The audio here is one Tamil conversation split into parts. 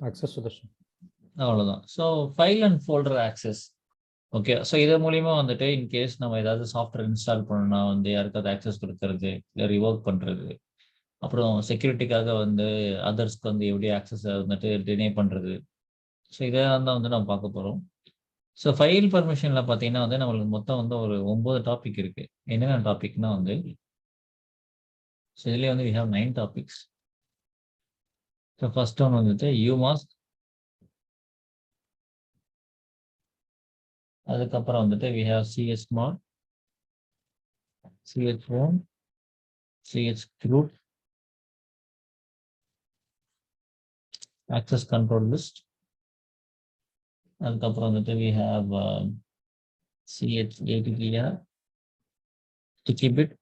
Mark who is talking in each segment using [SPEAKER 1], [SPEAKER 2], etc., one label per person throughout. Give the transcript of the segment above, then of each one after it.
[SPEAKER 1] access சுதர்ஷன்.
[SPEAKER 2] அவ்வளவுதான். So file and folder access. Okay. So இது மூலியமா வந்துட்டு இன்கேஸ் நம்ம ஏதாவது சாஃப்ட்வேர் இன்ஸ்டால் பண்ணணும்னா வந்து யாருக்காவது ஆக்சஸ் கொடுக்கறது, இல்லை ரிவோக் பண்றது, அப்புறம் செக்யூரிட்டிக்காக வந்து அதர்ஸ்க்கு வந்து எப்படி ஆக்சஸ் வந்துட்டு டினை பண்றது. ஸோ இதெல்லாம் தான் வந்து நம்ம பார்க்க போறோம். ஸோ ஃபைல் பர்மிஷன்ல பார்த்தீங்கன்னா வந்து நம்மளுக்கு மொத்தம் வந்து ஒரு 9 டாபிக் இருக்கு. என்னென்ன டாபிக்னா வந்து ஸோ இதுலேயே வந்து we have 9 topics. So first one வந்துட்டு யூமாஸ்க். அதுக்கப்புறம் வந்துட்டு வி ஹேவ் சிஎஸ்மார்ட், சிஹெச்1, CH group, access control list. அதுக்கப்புறம் வந்துட்டு வி ஹேவ் சிஹெச்80 ஸ்டிக்கி பிட்.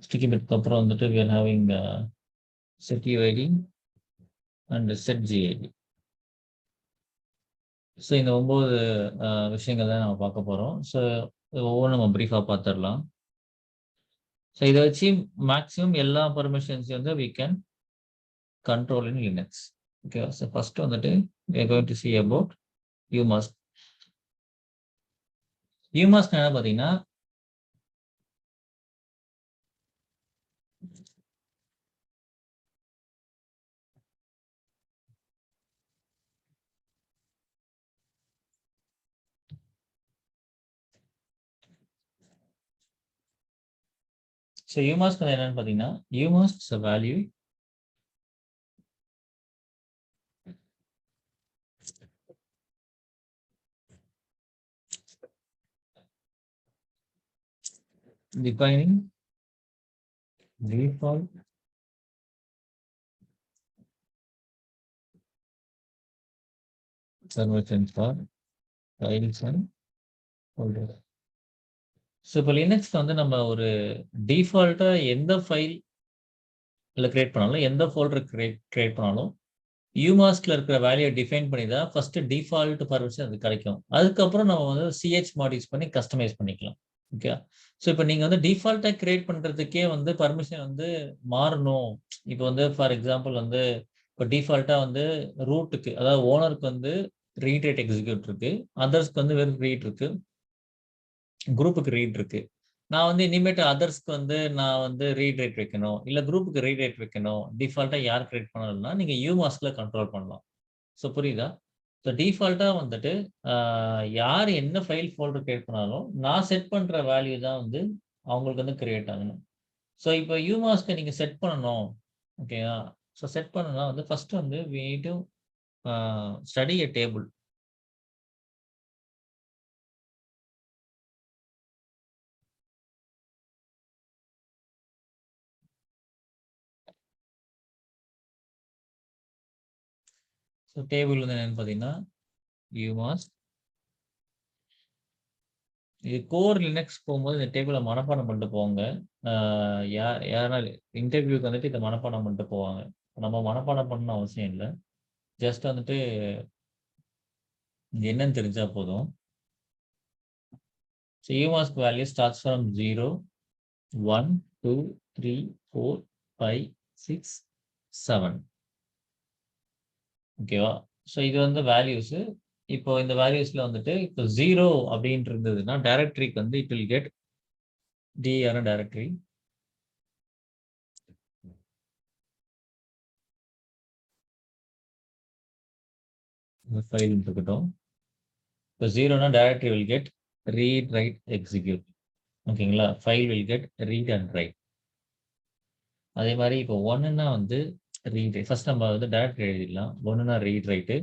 [SPEAKER 2] ஸ்டிக்கி பிட்க்கு அப்புறம் வந்துட்டு we are having setuid and setgid. So இந்த 9 விஷயங்கள் தான் நம்ம பார்க்க போகிறோம். ஸோ ஒவ்வொன்றும் நம்ம ப்ரீஃபாக பார்த்துடலாம். ஸோ இதை வச்சு மேக்ஸிமம் எல்லா பர்மிஷன்ஸையும் வந்து we can control in Linux. Okay. So first வந்துட்டு we are going to see about umask. umask என்ன பார்த்தீங்கன்னா ஸோ umask என்னன்னு பார்த்தீங்கன்னா umask is a value defining default permissions for files and folders. So இப்போ லினக்ஸ்க்கு வந்து நம்ம ஒரு டிஃபால்ட்டாக எந்த ஃபைல் இல்லை கிரியேட் பண்ணாலும், எந்த ஃபோல்டர் கிரியேட் பண்ணாலும் யூமாஸ்க்ல இருக்கிற வேல்யூ டிஃபைன் பண்ணி தான் ஃபர்ஸ்ட் டிஃபால்ட் பர்மிஷன் அது கிடைக்கும். அதுக்கப்புறம் நம்ம வந்து சிஹெச் மாட் யூஸ் பண்ணி கஸ்டமைஸ் பண்ணிக்கலாம். ஓகே. ஸோ இப்போ நீங்கள் வந்து டிஃபால்ட்டாக கிரியேட் பண்ணுறதுக்கே வந்து பர்மிஷன் வந்து மாறணும். இப்போ வந்து ஃபார் எக்ஸாம்பிள் வந்து இப்போ டிஃபால்ட்டாக வந்து ரூட்டுக்கு, அதாவது ஓனருக்கு வந்து ரீட் ரைட் எக்ஸிக்யூட் இருக்கு, அதர்ஸ்க்கு வந்து வெறும் ரீட் இருக்கு, குரூப்புக்கு ரீட் இருக்கு. நான் வந்து இனிமேட்டு அதர்ஸ்க்கு வந்து நான் வந்து ரீட் ரைட் வைக்கணும், இல்லை குரூப்புக்கு ரீட் ரைட் வைக்கணும், டிஃபால்ட்டாக யார் கிரியேட் பண்ணணும்னா நீங்கள் யூமாஸ்க்ல கண்ட்ரோல் பண்ணலாம். ஸோ புரியுதா? ஸோ டிஃபால்ட்டாக வந்துட்டு யார் என்ன ஃபைல் ஃபோல்டர் கிரியேட் பண்ணாலும் நான் செட் பண்ணுற வேல்யூ தான் வந்து அவங்களுக்கு வந்து கிரியேட் ஆகணும். ஸோ இப்போ யூமாஸ்க்கை நீங்கள் செட் பண்ணணும். ஓகேவா? ஸோ செட் பண்ணணும்னா வந்து ஃபர்ஸ்ட் வந்து we need to study a table. So table வந்து என்னன்னு பார்த்தீங்கன்னா umask. இது கோர் லினக்ஸ் போகும்போது இந்த டேபிளை மனப்பாடம் பண்ணிட்டு போவாங்க. யாருன்னா இன்டர்வியூக்கு வந்துட்டு இதை மனப்பாடம் பண்ணிட்டு போவாங்க. நம்ம மனப்பாடம் பண்ணணும் அவசியம் இல்லை. ஜஸ்ட் வந்துட்டு இது என்னன்னு தெரிஞ்சா போதும். So umask value starts from 0, 1, 2, 3, 4, 5, 6, 7. ஓகேவா? ஸோ இது வந்து வேல்யூஸ். இப்போ இந்த வேல்யூஸ்ல வந்துட்டு இப்போ 0 அப்படின்ட்டு இருந்ததுன்னா டைரக்டரிக்கு வந்து it will get dir directory. File இருக்கட்டும். இப்போ 0னா directory will get read write execute. ஓகேங்களா? File will get read and write. அதே மாதிரி இப்போ 1னா வந்து ரீட். ஃபர்ஸ்ட் நம்ம வந்து டைரக்டரி எழுதிடலாம். 1னா ரீட் ரைட்டு,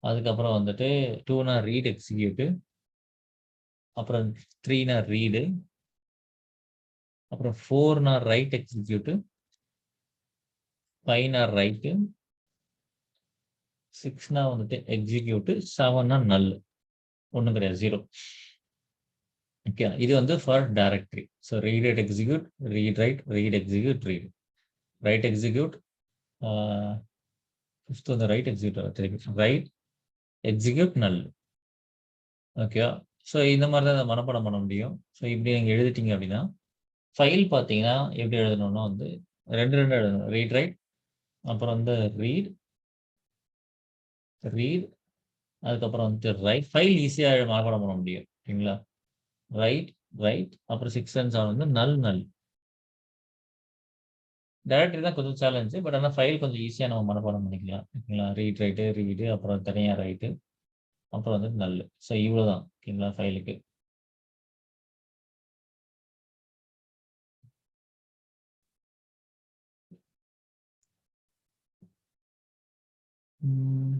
[SPEAKER 2] அதுக்கப்புறம் வந்துட்டு 2னா ரீட் எக்ஸிக்யூட்டு, அப்புறம் 3னா ரீடு, அப்புறம் 4னா ரைட் எக்ஸிக்யூட்டு, 5னா ரைட்டு, 6னா வந்துட்டு எக்ஸிக்யூட்டு, 7னா நல். ஒன்றும் கிடையாது, 0. ஓகே. இது வந்து for directory. So read write execute, read write, read execute, read write execute. Fifth வந்து ரைட் எக்ஸிக்யூட், ரைட் எக்ஸிக்யூட் நல். ஓகேவா? ஸோ இந்த மாதிரி தான் மனப்பாடம் பண்ண முடியும். ஸோ இப்படி நீங்கள் எழுதிட்டீங்க அப்படின்னா ஃபைல் பார்த்தீங்கன்னா, எப்படி எழுதணும்னா வந்து 2 எழுதணும். ரீட் ரைட் அப்புறம் வந்து ரீட், ரீட் அதுக்கப்புறம் வந்து ரைட். ஃபைல் ஈஸியா மனப்பாடம் பண்ண முடியும். ஓகேங்களா? ரைட், ரைட் அப்புறம் 6 அண்ட் 7 வந்து நல். டைரக்டரி தான் கொஞ்சம் சேலஞ்சு. பட் ஆனா ஃபைல் கொஞ்சம் ஈஸியா நம்ம மனப்பாடம் பண்ணிக்கலாம். ஓகேங்களா? ரீட் ரைட்டு, ரீடு அப்புறம் தனியா ரைட்டு, அப்புறம் வந்து நல். ஸோ இவ்வளோதான். ஓகேங்களா? ஃபைலுக்கு. ம்.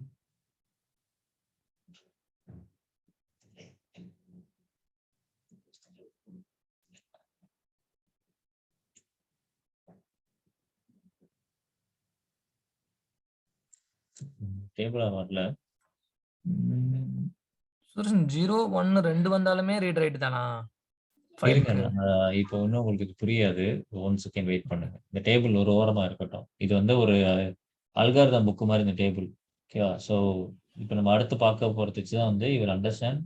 [SPEAKER 2] டேபிளா வரல. ம்.
[SPEAKER 1] சுரேஷன் 0, 1, 2 வந்தாலுமே ரீட் ரைட் தானா?
[SPEAKER 2] இருங்க.
[SPEAKER 1] ஃபைலுக்கு.
[SPEAKER 2] இப்போ இன்னும் உங்களுக்கு இது புரியாது. 1 செகண்ட் வெயிட் பண்ணுங்க. இந்த டேபிள் ஒரு ஓரமா இருக்கட்டும். இது வந்து ஒரு அல்காரிதம் புக் மாரி இந்த டேபிள். ஓகேவா? ஸோ இப்ப நம்ம அடுத்து பார்க்க போறது வச்சு தான் வந்து you will understand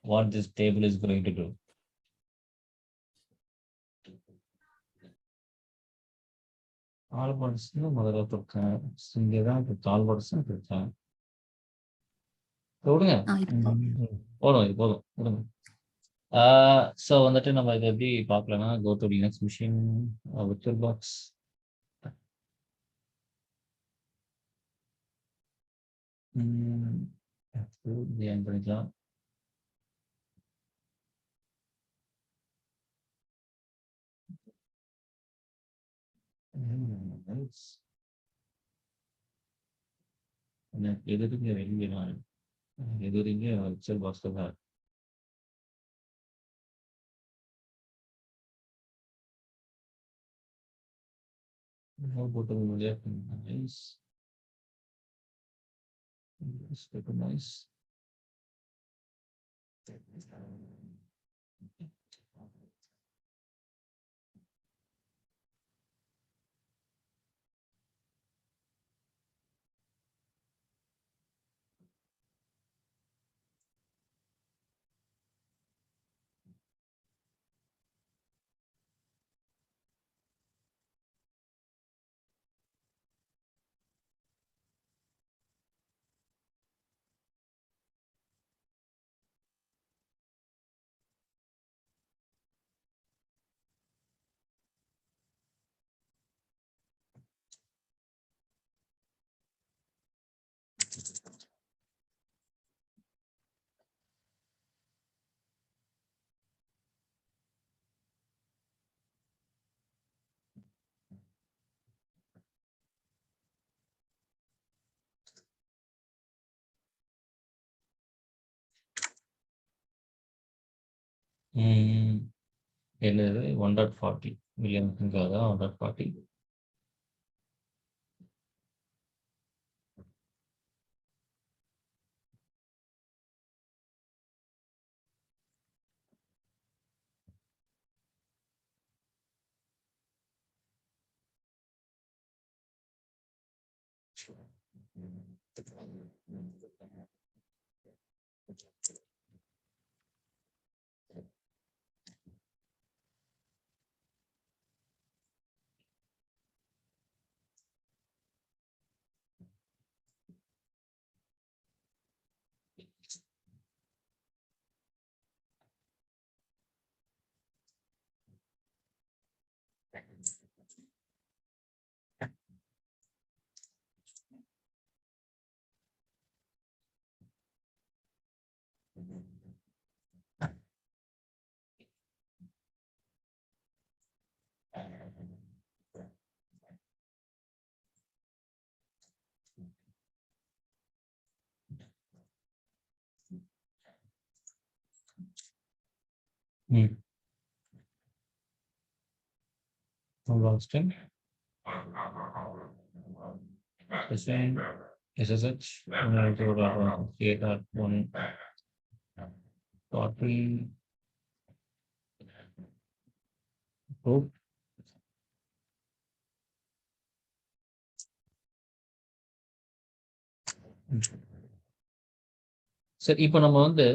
[SPEAKER 2] what this table is going to do. ஆல்பாட்ஸ்ன்னு முதல்ல கொடுத்தேன். இங்கே தான் ஆல்பாட்ஸ்ன்னு கொடுத்தேன். விடுங்க.
[SPEAKER 3] இப்போ
[SPEAKER 2] போதும் இது போதும் விடுங்க. ஸோ வந்துட்டு நம்ம இதை எப்படி பார்க்கலாம்னா go to Linux machine virtual box. Join பண்ணிக்கலாம். Nice. எனக்கு எதுக்குங்க வெளியே நான் எதுறீங்க விர்ச்சுவல் பாக்ஸில் தான் போட்டு முடியாது. நைஸ். நைஸ். என்னது 1.40 மில்லியனுக்காக 1.40. Austin. Same SSH 192.1 40 group. சரி இப்போ நம்ம வந்து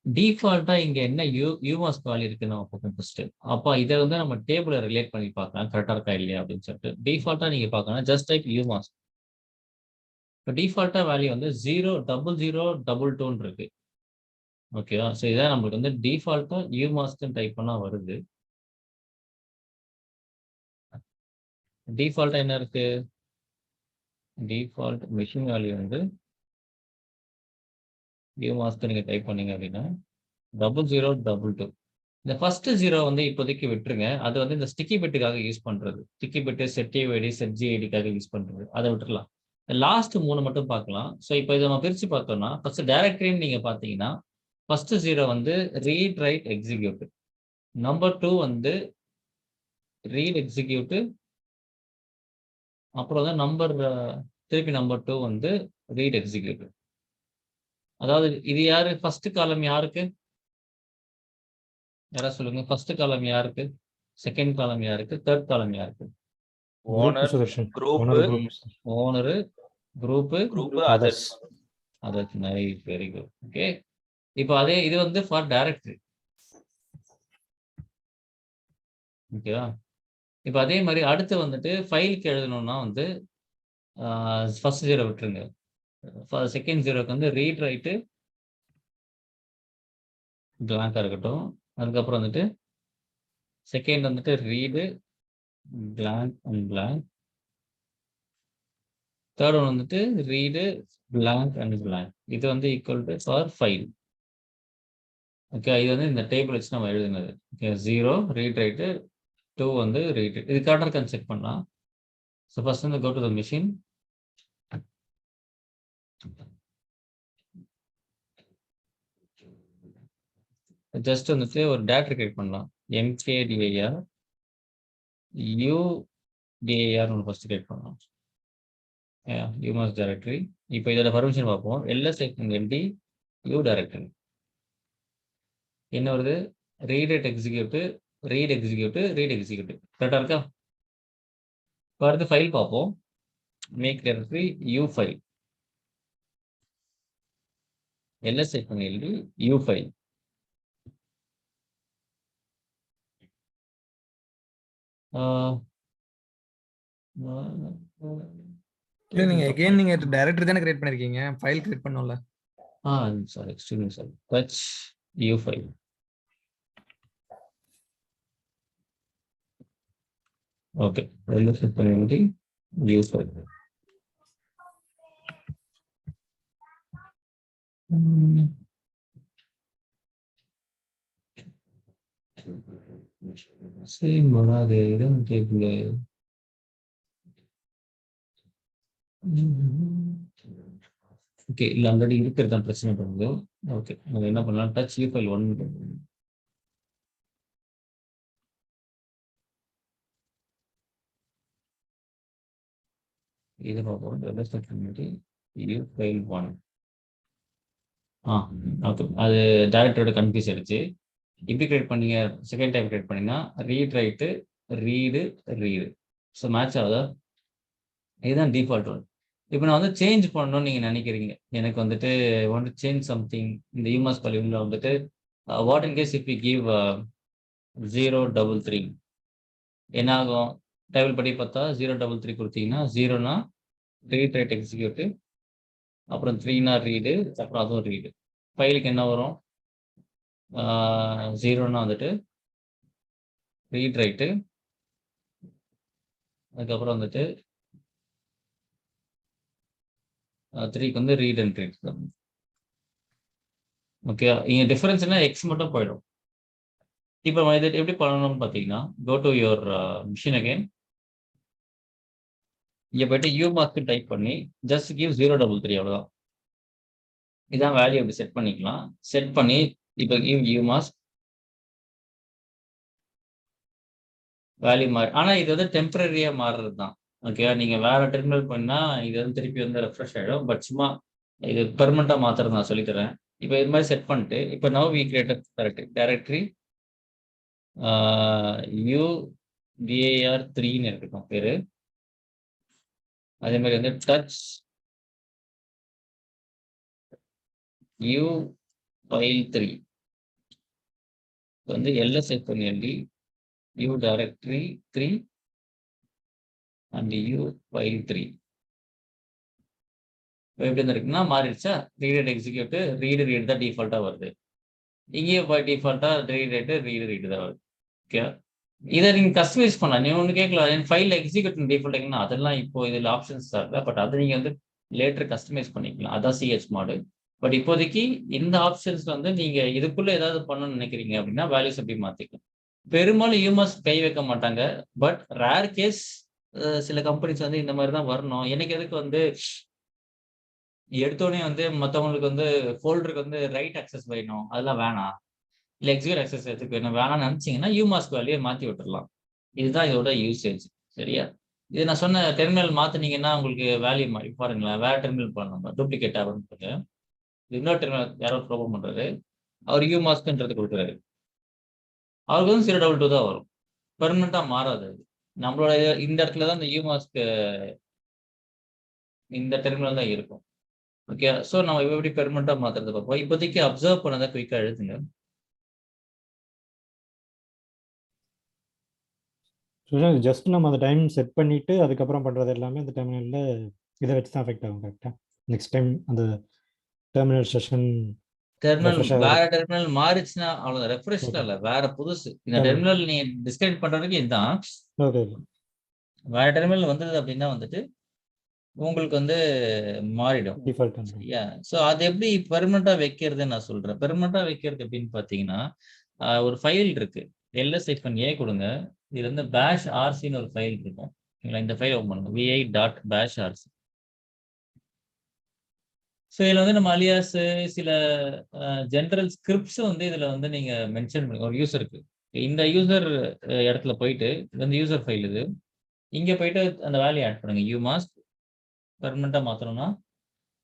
[SPEAKER 2] டிஃபால்ட்டா இங்க என்ன யூமாஸ்க் வேல்யூ இருக்குன்னு நம்ம பார்ப்போம் ஃபர்ஸ்ட். அப்ப இத வந்து நம்ம டேபிள்ல ரிலேட் பண்ணி பார்க்கலாம். கரெக்ட்டா இருக்கா இல்லையா அப்படின்னு சொல்லிட்டு. டிஃபால்ட்டா நீங்க பார்க்கணும். Just type umask. இப்ப டிஃபால்ட்டா வேல்யூ வந்து 00022 இருக்கு. ஓகேவா? ஸோ இதான் நம்மளுக்கு வந்து டிஃபால்ட்டா யூமாஸ்க்ன்னு டைப் பண்ணா வருது. டிஃபால்ட்டா என்ன இருக்கு? டிஃபால்ட் மெஷின் வேல்யூ வந்து யூமாஸ்க் நீங்க டைப் பண்ணீங்க அப்படின்னா 0022. இந்த ஃபர்ஸ்ட் 0 வந்து இப்போதைக்கு விட்டுருங்க. அது வந்து இந்த ஸ்டிக்கி பிட்டுக்காக யூஸ் பண்றது. Sticky bit, set ID, set ஜிஐடிக்காக யூஸ் பண்றது. அத விட்டுறலாம். லாஸ்ட் 3 மட்டும் பார்க்கலாம். ஸோ இப்போ இத நம்ம பிரிச்சு பார்த்தோம்னா, ஃபர்ஸ்ட் டைரக்டரின்னு நீங்க பார்த்தீங்கன்னா, ஃபர்ஸ்ட் 0 வந்து ரீட், ரைட், எக்ஸிக்யூட். நம்பர் 2 வந்து ரீட், எக்ஸிக்யூட். அப்புறம் வந்து திருப்பி நம்பர் 2 வந்து ரீட், எக்ஸிக்யூட். அதாவது இது யாரு? ஃபர்ஸ்ட் காலம் யாருக்கு? யாராவது சொல்லுங்க. ஃபர்ஸ்ட் காலம் யாருக்கு? செகண்ட் காலம் யாருக்கு? தேர்ட் காலம் யாருக்கு?
[SPEAKER 3] Owner, group,
[SPEAKER 2] owner, group,
[SPEAKER 3] others.
[SPEAKER 2] Others. Nice, very good. Okay. இப்போ இது வந்து ஃபார் டைரக்டரி. ஓகேவா? இப்போ அதே மாதிரி அடுத்து வந்துட்டு ஃபைலுக்கு எழுதணும்னா வந்து ஃபர்ஸ்ட் 0 விட்டுருங்க. செகண்ட் 0க்கு வந்து ரீட், ரைட்டு பிளாங்கா இருக்கட்டும். அதுக்கப்புறம் வந்துட்டு செகண்ட் வந்துட்டு read blank and blank. Third one வந்துட்டு ரீடு பிளாங்க் அண்ட் பிளாங்க். இது வந்து equal to four file. Okay, இது வந்து இந்த டேபிள் வச்சு நம்ம எழுதுனது. ஓகே, 0 ரீட் ரைட்டு, 2 வந்து ரீட். இது கரெக்டாக இருக்கான்னு செக் பண்ணலாம். ஸோ ஃபர்ஸ்ட் வந்து go to the machine. Just வந்துட்டு ஒரு டேரக்டரி கிரியேட் பண்ணலாம். mkdir udir ஒன்று ஃபர்ஸ்ட் கிரியேட் பண்ணலாம். Umask directory. இப்போ இதோட பர்மிஷன் பார்ப்போம். ls-ld u directory. என்ன வருது? Read, write, execute, read, execute, read, execute. கரெக்டாக இருக்கா? இப்போ அடுத்து ஃபைல் பார்ப்போம். Make directory u file. ls-ld u file.
[SPEAKER 1] இல்ல நீங்க அகைன் நீங்க டைரக்டரி தானே கிரியேட் பண்ணிருக்கீங்க. ஃபைல் கிரியேட் பண்ணோம்ல.
[SPEAKER 2] Sorry, extremely sorry. touch u file. Okay, ls-ld u file. Same வராது. இதான் டேபிள். ஓகே, இல்ல ஆல்ரெடி இருக்கிறது தான் பிரச்சனை பண்ணுது. ஓகே, நம்ம என்ன பண்ணலாம்? டச் யூ ஃபைல் 1 இது பார்ப்போம். You file 1. ஓகே, அது டைரக்டரோட கன்ஃபியூஸ் ஆயிடுச்சு. இப்படி கிரியேட் பண்ணீங்க. செகண்ட் டைம் கிரியேட் பண்ணீங்கன்னா read, write, read, read. So match ஆகுதா? இதுதான் டிஃபால்ட் ஒன். இப்போ நான் வந்து சேஞ்ச் பண்ணணும்னு நீங்கள் நினைக்கிறீங்க. எனக்கு வந்துட்டு வாண்ட் டு சேஞ்ச் சம்திங். இந்த யூமாஸ் வேல்யூவில் வந்துட்டு what in case if you give 033 என்ன ஆகும்? டேபிள் படி பார்த்தா 033 கொடுத்தீங்கன்னா 0னா ரீட், ரைட், எக்ஸிக்யூட், அப்புறம் 3னா ரீடு, அப்புறம் அதுவும் ரீடு. ஃபைலுக்கு என்ன வரும்? 0னா வந்துட்டு ரீட், ரைட்டு, அதுக்கப்புறம் வந்துட்டு 3க்கு வந்து ரீட் அண்ட் ரீட். ஓகே, இங்கே டிஃபரன்ஸ்னா எக்ஸ் மட்டும் போயிடும். இப்போ இது எப்படி பண்ணணும்னு பார்த்தீங்கன்னா, go to your machine again. இங்கே போயிட்டு யூ மாஸ்க்கு டைப் பண்ணி ஜஸ்ட் கிவ் 033 அவ்வளோதான். இதான் வேல்யூ அப்படி செட் பண்ணிக்கலாம். செட் பண்ணி இப்போ கிவ் யூ மாஸ்க் வேல்யூ மாறி. ஆனால் இது வந்து டெம்பரரியாக மாறுறது தான். ஓகேவா? நீங்கள் வேற டெர்மினல் பண்ணால் இது வந்து திருப்பி வந்து ரெஃப்ரெஷ் ஆகிடும். பட் சும்மா இது பெர்மனெண்ட்டாக மாற்றுறது நான் சொல்லித்தரேன். இப்போ இது மாதிரி செட் பண்ணிட்டு இப்போ நவ் வி கிரியேட்டட் டைரக்டரி udir3ன்னு இருக்கட்டும் பேரு. அதே மாதிரி வந்து டச் u ஃபைல் 3. வந்து LS LE U directory 3 and U file 3 எப்படி இருக்குன்னா மாறிடுச்சா? ரீட் எக்ஸிக்யூட் ரீட் தான் டிஃபால்ட்டா வருது. இங்கேயே போய் டிஃபால்ட்டா ரீட் தான் வருது. ஓகே, இதை நீங்க கஸ்டமைஸ் பண்ணலாம். நீங்க ஒன்று கேட்கலாம், என் ஃபைல் எக்ஸிக்யூட் டிஃபால்ட் அதெல்லாம் இப்போ இதில் ஆப்ஷன்ஸ் தரல. பட் அதை நீங்க வந்து லேட்டர் கஸ்டமைஸ் பண்ணிக்கலாம். அதான் சிஹெச் மாடு. பட் இப்போதைக்கு இந்த ஆப்ஷன்ஸ் வந்து நீங்க இதுக்குள்ள ஏதாவது பண்ணணும்னு நினைக்கிறீங்க அப்படின்னா வேல்யூஸ் எப்படி மாத்திக்கலாம். பெரும்பாலும் யூமர்ஸ் கை வைக்க மாட்டாங்க. பட் ரேர் கேஸ் சில கம்பெனிஸ் வந்து இந்த மாதிரி தான் வரணும். எனக்கு எதுக்கு வந்து எடுத்தோடனே வந்து மற்றவங்களுக்கு வந்து ஃபோல்டருக்கு வந்து ரைட் அக்சஸ் வேணும், அதெல்லாம் வேணாம். இல்லை எக்ஸிக்யூட் அக்சஸ் எதுக்கு வேணும் வேணாம்னு நினச்சிங்கன்னா யூமாஸ்க் வேல்யூயை மாற்றி விட்டுறலாம். இதுதான் இதோட யூசேஜ். சரியா? இது நான் சொன்ன டெர்மினல் மாற்றினீங்கன்னா உங்களுக்கு வேல்யூ மாறி பாருங்களேன். வேற டெர்மினல் பண்ணணும், டூப்ளிகேட் ஆகும்னு. இன்னொரு டெர்மினல் யாரோ ப்ராப்ளம் பண்ணுறாரு, அவர் யூமாஸ்க்ன்றது கொடுக்குறாரு. அவருக்கு வந்து 022 தான் வரும். பெர்மனெண்ட்டாக மாறாது. அது நம்மளோட இந்த இடத்துல தான் இந்த யூமாஸ்க் இந்த டெர்மினல் தான் இருக்கும். ஓகே, ஸோ நம்ம எப்படி பெர்மனெண்ட்டாக மாற்றுறது பார்ப்போம். இப்போதைக்கு அப்சர்வ் பண்ணதை குயிக்காக எழுதுங்க.
[SPEAKER 3] ஜஸ்ட் நம்ம அந்த டைம் செட் பண்ணிட்டு அதுக்கப்புறம் பண்றது எல்லாமே அந்த டெர்மினல்ல இதை வச்சு தான் அஃபெக்ட் ஆகும். கரெக்டா? நெக்ஸ்ட் டைம் அந்த டெர்மினல் செஷன்
[SPEAKER 2] வேற டெர்மினல் மாறிச்சுன்னா அவ்வளவுதான். ரெஃப்ரெஷ்ல இல்ல, வேற புதுசு. இந்த டெர்மினல் நீங்க டிஸ்கனெக்ட் பண்றதுக்கு இதுதான். வேற டெர்மினல் வந்தது அப்படின்னா வந்துட்டு உங்களுக்கு வந்து மாறிடும். சரியா? ஸோ அது எப்படி பெர்மனண்டா வைக்கிறதுன்னு நான் சொல்றேன். பெர்மனண்டா வைக்கிறது எப்படின்னு பாத்தீங்கன்னா, ஒரு ஃபைல் இருக்கு. ls-a கொடுங்க. இதுல இருந்து பேஷ் ஆர்சின்னு ஒரு ஃபைல் இருக்கும். இந்த ஃபைல் ஓப்பன் பண்ணுங்க. vi.bashrc. ஸோ இதில் வந்து நம்ம அலியாஸ் சில ஜென்ரல் ஸ்கிரிப்ட்ஸ் வந்து இதில் வந்து நீங்கள் மென்ஷன் பண்ணி ஒரு யூசருக்கு இந்த யூசர் இடத்துல போயிட்டு இது வந்து யூசர் ஃபைல் இது இங்கே போயிட்டு அந்த வேல்யூ ஆட் பண்ணுங்க. யூ மாஸ்க் பெர்மனெண்ட்டாக மாற்றணும்னா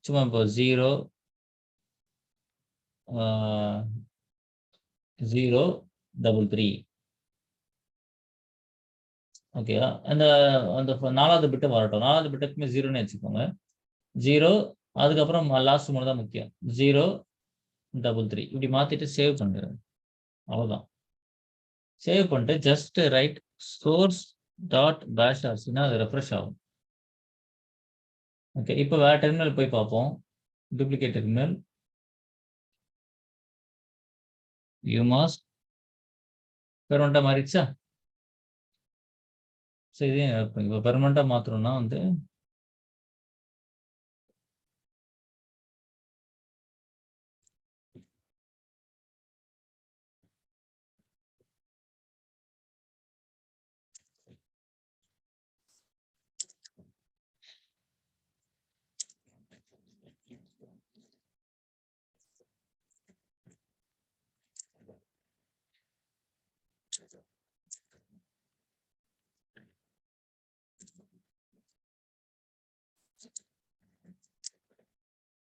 [SPEAKER 2] சும்மா இப்போ 0.033 ஓகேவா? அந்த அந்த 4வது பிட்டு வரட்டும். 4வது பிட்டுக்குமே 0ன்னு வச்சுக்கோங்க. 0 அதுக்கப்புறம் லாஸ்ட் மூணு தான் முக்கியம். 0.33 இப்படி மாத்திட்டு சேவ் பண்ணுங்க. அவ்வளோதான். சேவ் பண்ணிட்டு ஜஸ்ட் ரைட் சோர்ஸ் டாட் பேஷ் ஆர்சினா அது ரெஃப்ரெஷ் ஆகும். ஓகே, இப்போ வேற டெர்மினல் போய் பார்ப்போம். டூப்ளிகேட் டெர்மினல் யூமாஸ்க் பெர்மனண்டா மாறிடுச்சா? ஸோ இதையும் இப்போ பெர்மனண்டா மாற்றணும்னா வந்து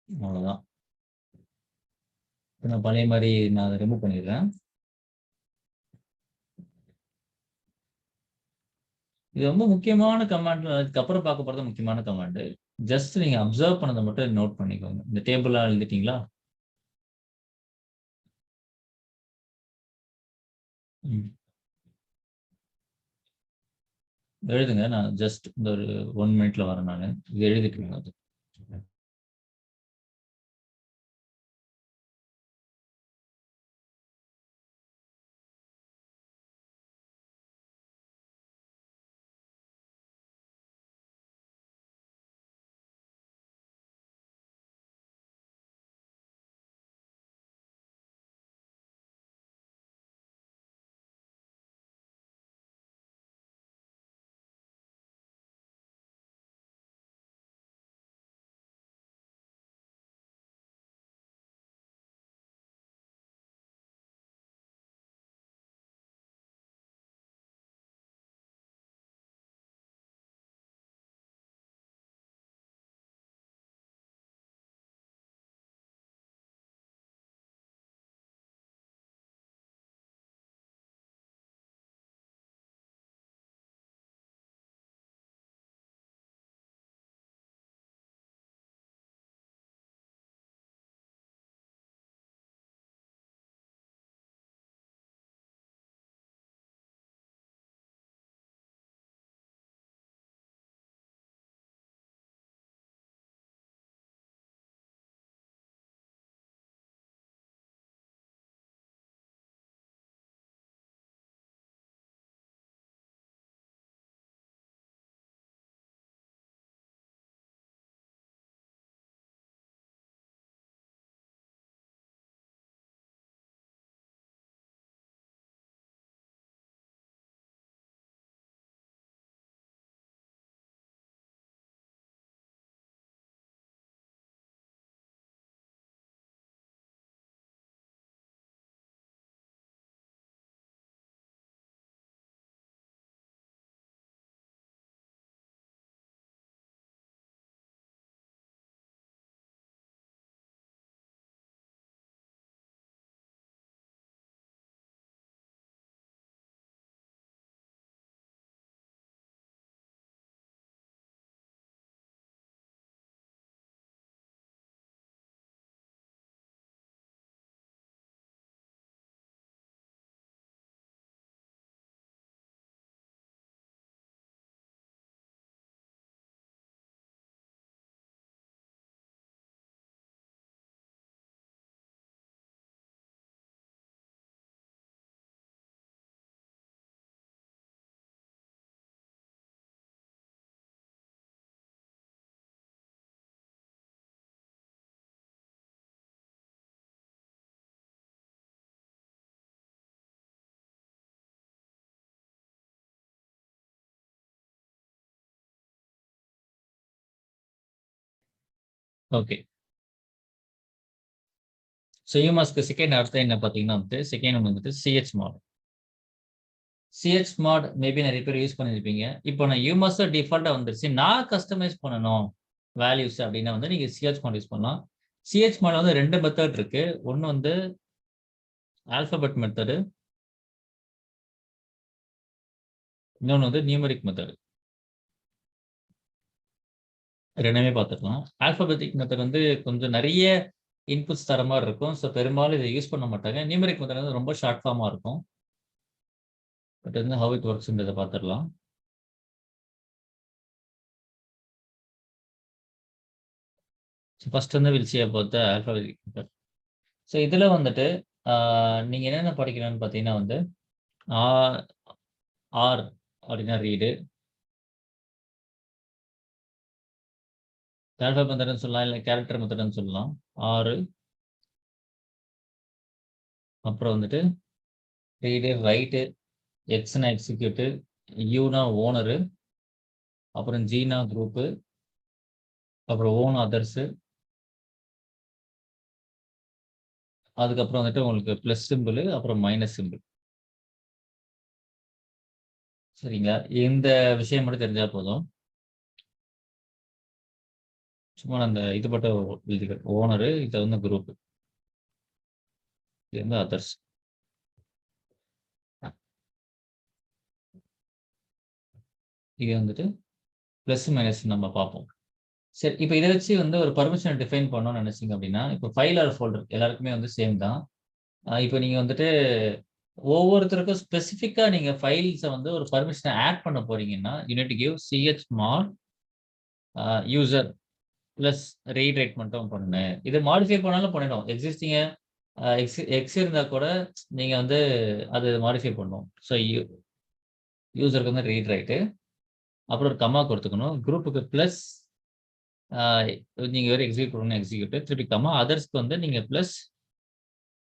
[SPEAKER 2] அவ்வளோதான். இப்போ நான் பழைய மாதிரி நான் அதை ரிமூவ் பண்ணிடுறேன். இது ரொம்ப முக்கியமான கமாண்ட். அதுக்கப்புறம் பார்க்க போகிறது முக்கியமான கமாண்டு. ஜஸ்ட் நீங்க அப்சர்வ் பண்ணதை மட்டும் நோட் பண்ணிக்கோங்க. இந்த டேபிளாக எழுதிட்டீங்களா? எழுதுங்க. நான் ஜஸ்ட் இந்த ஒரு 1 மினிட்ல வரேன். நான் இது எழுதிட்டு ஓகே. ஸோ யூமாஸ்க்கு செகண்ட் அர்த்தம் என்ன பார்த்தீங்கன்னா வந்துட்டு செகண்ட் ஒன்று வந்துட்டு சிஹெச் மாட். சிஹெச் மாட் மேபி நிறைய பேர் யூஸ் பண்ணியிருப்பீங்க. இப்போ நான் யூமாஸ் டிஃபால்ட்டாக வந்துருச்சு, நான் கஸ்டமைஸ் பண்ணணும் வேல்யூஸ் அப்படின்னா வந்து நீங்கள் சிஹெச் மாட் யூஸ் பண்ணலாம். சிஹெச் மாட் வந்து 2 மெத்தட் இருக்கு. ஒன்று வந்து ஆல்பபெட் மெத்தடு, இன்னொன்று வந்து நியூமரிக் மெத்தடு. ரெண்டுமே பார்த்துக்கலாம். ஆல்பபெட்டிக் மெத்தட் வந்து கொஞ்சம் நிறைய இன்புட்ஸ் தர மாதிரி இருக்கும். ஸோ பெரும்பாலும் இதை யூஸ் பண்ண மாட்டாங்க. நியூமரிக் மெத்தட் வந்து ரொம்ப ஷார்ட் ஃபார்மாக இருக்கும். பட் வந்து ஹவ் இட் ஒர்க்ஸ்ன்றதை பார்த்துடலாம். ஃபர்ஸ்ட் வந்து will see about the alphabetic method. So இதில் வந்துட்டு நீங்கள் என்னென்ன படிக்கணும்னு பார்த்தீங்கன்னா வந்து ஆர் அப்படின்னா ரீடு, ஆல்பபெட் மெத்தட்னு சொல்லலாம், இல்லை கேரக்டர் மெத்தட்னு சொல்லலாம். ஆறு, அப்புறம் வந்துட்டு ரீடு, ரைட்டு, எக்ஸ்னா எக்ஸிக்யூட்டு, யூனா ஓனரு, அப்புறம் ஜீனா குரூப்பு, அப்புறம் ஓன் அதர்ஸு, அதுக்கப்புறம் வந்துட்டு உங்களுக்கு ப்ளஸ் சிம்பிள், அப்புறம் மைனஸ் சிம்பிள். சரிங்களா? இந்த விஷயம் மட்டும் தெரிஞ்சால் போதும். சும்மா அந்த இது மட்டும் எழுதிக்கிறேன். ஓனரு, இது வந்து குரூப், இது வந்து அதர்ஸ். இது வந்துட்டு ப்ளஸ் மைனஸ் நம்ம பார்ப்போம். சரி, இப்போ இதை வச்சு வந்து ஒரு பர்மிஷனை டிஃபைன் பண்ணணும்னு நினைச்சீங்க அப்படின்னா, இப்போ ஃபைல் ஆர் ஃபோல்டர் எல்லாருக்குமே வந்து சேம் தான். இப்போ நீங்கள் வந்துட்டு ஒவ்வொருத்தருக்கும் ஸ்பெசிஃபிக்காக நீங்கள் ஃபைல்ஸை வந்து ஒரு பர்மிஷனை ஆட் பண்ண போறீங்கன்னா, யூனிட் கிவ் சிஹெச் மாட் யூசர் ப்ளஸ் ரீட் ரைட் மட்டும் பண்ணு. இது மாடிஃபை பண்ணாலும் பண்ணிடும். எக்ஸிஸ்டிங்க எக்ஸ் இருந்தால் கூட நீங்கள் வந்து அது மாடிஃபை பண்ணணும். ஸோ யூசருக்கு வந்து ரீட் ரைட்டு, அப்புறம் ஒரு கம்மா கொடுத்துக்கணும். குரூப்புக்கு ப்ளஸ் நீங்கள் வேறு எக்ஸிக்யூட் பண்ணணும், எக்ஸிக்யூட், திருப்பி கம்மா. அதர்ஸ்க்கு வந்து நீங்கள் ப்ளஸ்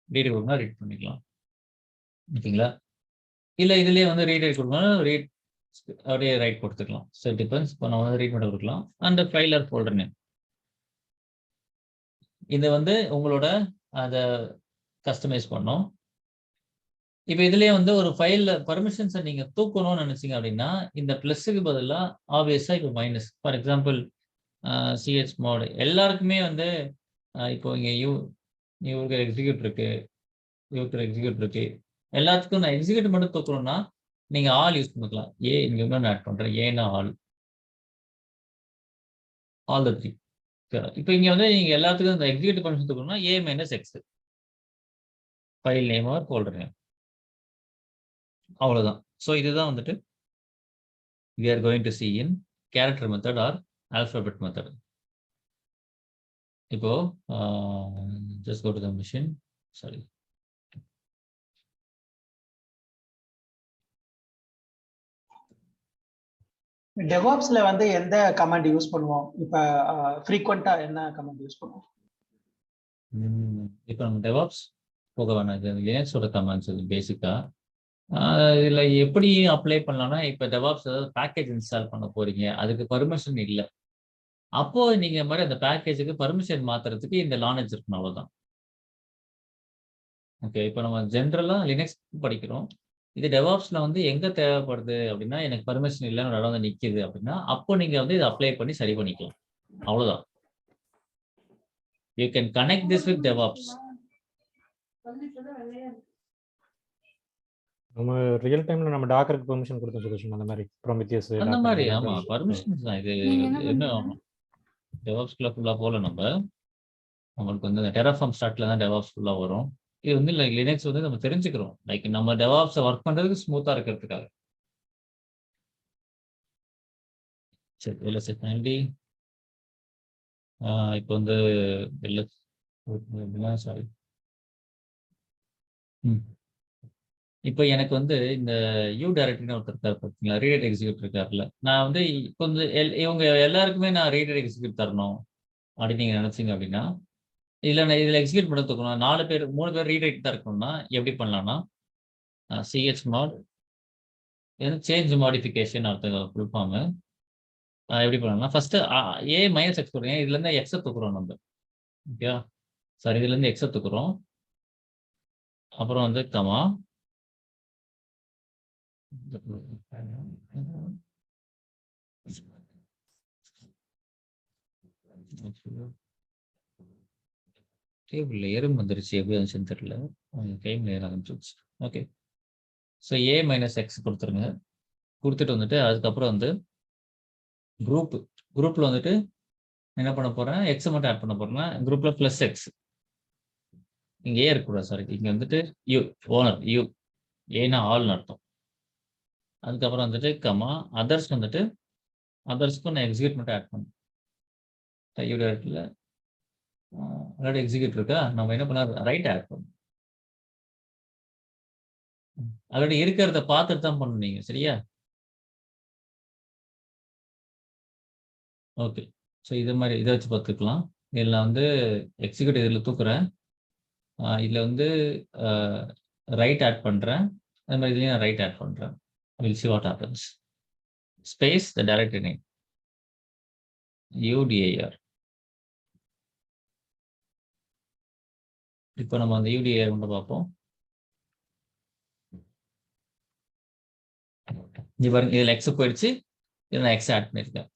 [SPEAKER 2] ரீட் கொடுக்கணும், ரீட் பண்ணிக்கலாம். ஓகேங்களா? இல்லை இதுலேயே வந்து ரீட் ரைட் கொடுக்கணும், ரீட் அப்படியே ரைட் கொடுத்துக்கலாம். So depends. இப்போ நம்ம வந்து ரீட் மட்டும் கொடுக்கலாம். அந்த ஃபைல் ஆர் ஃபோல்டர் நேம் இது வந்து உங்களோட அதை கஸ்டமைஸ் பண்ணோம். இப்போ இதுலேயே வந்து ஒரு ஃபைலில் பர்மிஷன்ஸை நீங்கள் தூக்கணும்னு நினச்சிங்க அப்படின்னா, இந்த ப்ளஸ்ஸுக்கு பதிலாக ஆப்வியஸாக இப்போ minus. For example CH mode எல்லாருக்குமே வந்து இப்போ இங்கே இவருக்கு எக்ஸிக்யூட் இருக்கு, இவருக்கு எக்ஸிக்யூட் இருக்கு, எல்லாத்துக்கும் நான் எக்ஸிக்யூட் மட்டும் தூக்கணும்னா நீங்கள் ஆல் யூஸ் பண்ணிக்கலாம். இங்கே இன்னும் ஆட் பண்ணுறேன், ஏன்னா ஆல் த 3. இப்போ இங்கே வந்து நீங்கள் எல்லாத்துக்கும் இந்த எக்ஸிக்யூட் பர்மிஷன் தூக்கணும்னா A minus X file name or folder name, அவ்வளோதான். ஸோ இதுதான் வந்துட்டு we are going to see in character method or alphabet method. இப்போ just go to the machine. Sorry.
[SPEAKER 4] டெவாப்ஸ்ல வந்து எந்த கமாண்ட் யூஸ் பண்ணுவோம்? இப்போ ஃப்ரீக்வெண்டா என்ன கமாண்ட் யூஸ் பண்ணுவோம்?
[SPEAKER 2] இப்போ நம்ம டெவாப்ஸ் போக வேணாம். இது லினக்ஸோட கமாண்ட்ஸ் இது பேசிக்கா. இதில் எப்படி அப்ளை பண்ணலாம்னா, இப்போ டெவாப்ஸ் ஏதாவது பேக்கேஜ் இன்ஸ்டால் பண்ண போறீங்க, அதுக்கு பர்மிஷன் இல்லை, அப்போ நீங்க மாதிரி அந்த பேக்கேஜுக்கு பர்மிஷன் மாத்துறதுக்கு இந்த லானேஜ் இருக்கணும், அவ்வளவுதான். ஓகே, இப்போ நம்ம ஜென்ரலா லினக்ஸ் படிக்கிறோம். இது டெவாப்ஸ்ல வந்து எங்க தேவைப்படுது அப்படின்னா, எனக்கு பர்மிஷன் இல்லைன்னு ஒரு இடம் வந்து நிக்குது அப்படின்னா, அப்போ நீங்க வந்து இதை அப்ளை பண்ணி சரி பண்ணிக்கலாம், அவ்வளவுதான். You can connect this with DevOps.
[SPEAKER 3] நம்ம ரியல் டைம்ல நம்ம டாக்கருக்கு பெர்மிஷன் கொடுத்தோம் சுதர்ஷன், அந்த மாதிரி ப்ரோமித்தியஸ்
[SPEAKER 2] அந்த மாதிரி. ஆமா, பர்மிஷன்ஸ் தான் இது. என்ன டெவாப்ஸ்குள்ள ஃபுல்லா போல நம்ம உங்களுக்கு வந்து டெராஃபார்ம் ஸ்டார்ட்ல தான் டெவாப்ஸ் ஃபுல்லா வரும். இது வந்து லினக்ஸ் வந்து நம்ம தெரிஞ்சுக்கிறோம், லைக் நம்ம டெவாப்ஸை ஒர்க் பண்றதுக்கு ஸ்மூத்தா இருக்கிறதுக்காக. சரி, எல்எஸ் ஃபைனலி இப்போ வந்து எல்எஸ் சாரி. இப்போ எனக்கு வந்து இந்த யூ டைரக்டரின்னு ஒருத்தர் இருக்காரு பார்த்தீங்களா, ரீடர் எக்ஸிக்யூட் இருக்காருல்ல, நான் வந்து கொஞ்சம் இவங்க எல்லாருக்குமே நான் ரீடர் எக்ஸிக்யூட் தரணும் அப்படின்னு நீங்க நினைச்சீங்க அப்படின்னா, நான் இதில் எக்ஸிக்யூட் பண்ண தூக்கணும், 3 பேர் ரீரைட் தான் இருக்கணும்னா எப்படி பண்ணலாம்னா, சிஹெச் மாட் சேஞ்ச் மாடிஃபிகேஷன் அர்த்தம் ஃபுல் ஃபார்மு, எப்படி பண்ணலாம்னா ஃபர்ஸ்ட் ஏ மைனஸ் எக்ஸ் கொடுங்க. இதுல இருந்து எக்ஸை தூக்குறோம் நம்ம. ஓகே சாரி, இதுல இருந்து எக்ஸை தூக்குறோம். அப்புறம் வந்து கமா டேபிள் எறும்பு வந்துருச்சு, எப்படி வந்துச்சுன்னு தெரியல. கைமில் ஏற ஆரம்பிச்சிருச்சு. ஓகே, ஸோ ஏ மைனஸ் எக்ஸ் கொடுத்துருங்க. கொடுத்துட்டு வந்துட்டு அதுக்கப்புறம் வந்து குரூப்ல வந்துட்டு என்ன பண்ண போறேன், எக்ஸ் மட்டும் ஆட் பண்ண போறேன்னா குரூப்ல பிளஸ் எக்ஸ். இங்க ஏ இருக்கக்கூடாது, சாரி. இங்க வந்துட்டு யூ ஓனர், யூ ஏன்னா ஆல்னு அர்த்தம். அதுக்கப்புறம் வந்துட்டு கமா அதர்ஸ் வந்துட்டு அதர்ஸ்க்கும் நான் எக்ஸிக்யூட் மட்டும் ஆட் பண்ணேன். யூ டேரக்ட்ல ஆல்ரெடி எக்ஸிக்யூட் இருக்கா, நம்ம என்ன பண்ண ரைட் ஆட் பண்ணணும். ஆல்ரெடி இருக்கிறத பார்த்துட்டு தான் பண்ணுவீங்க, சரியா? ஓகே, ஸோ இது மாதிரி இதை வச்சு பார்த்துக்கலாம். இதில் வந்து எக்ஸிக்யூட் இதில் தூக்குறேன், இதில் வந்து ரைட் ஆட் பண்ணுறேன். அது மாதிரி இதுலேயும் நான் ரைட் ஆட் பண்ணுறேன். Will see what happens. Space the directory name UDIR. இப்போ நம்ம அந்த UDIR மட்டும் பார்ப்போம். இது பாருங்க, இதில் எக்ஸ் போயிடுச்சு, இதில் நான் எக்ஸ் ஆட் பண்ணியிருக்கேன்.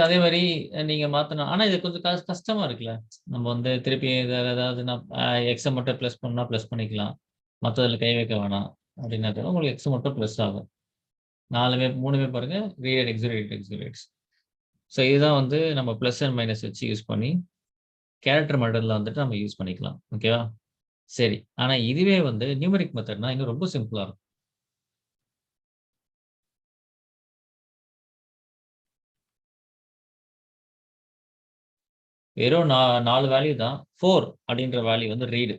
[SPEAKER 2] அதே மாதிரி நீங்க மாத்தணும். ஆனா இது கொஞ்சம் கஷ்டமா இருக்குல்ல. நம்ம வந்து திருப்பி ஏதாவது நான் எக்ஸை மட்டும் பிளஸ் பண்ணா பிளஸ் பண்ணிக்கலாம், மற்றதில் கை வைக்க வேணாம் அப்படின்னா உங்களுக்கு எக்ஸ் மட்டும் பிளஸ் ஆகும். 3 பாருங்க, ரீட் எக்ஸிக்யூட்ஸ். ஸோ இதுதான் வந்து நம்ம பிளஸ் அண்ட் மைனஸ் வச்சு யூஸ் பண்ணி கேரக்டர் மெத்தட்ல வந்துட்டு நம்ம யூஸ் பண்ணிக்கலாம். ஓகேவா? சரி, ஆனா இதுவே வந்து நியூமெரிக் மெத்தட்னா இன்னும் ரொம்ப சிம்பிளா இருக்கும். வெறும் 4 வேல்யூ தான். 4 அப்படின்ற வேல்யூ வந்து ரீடு,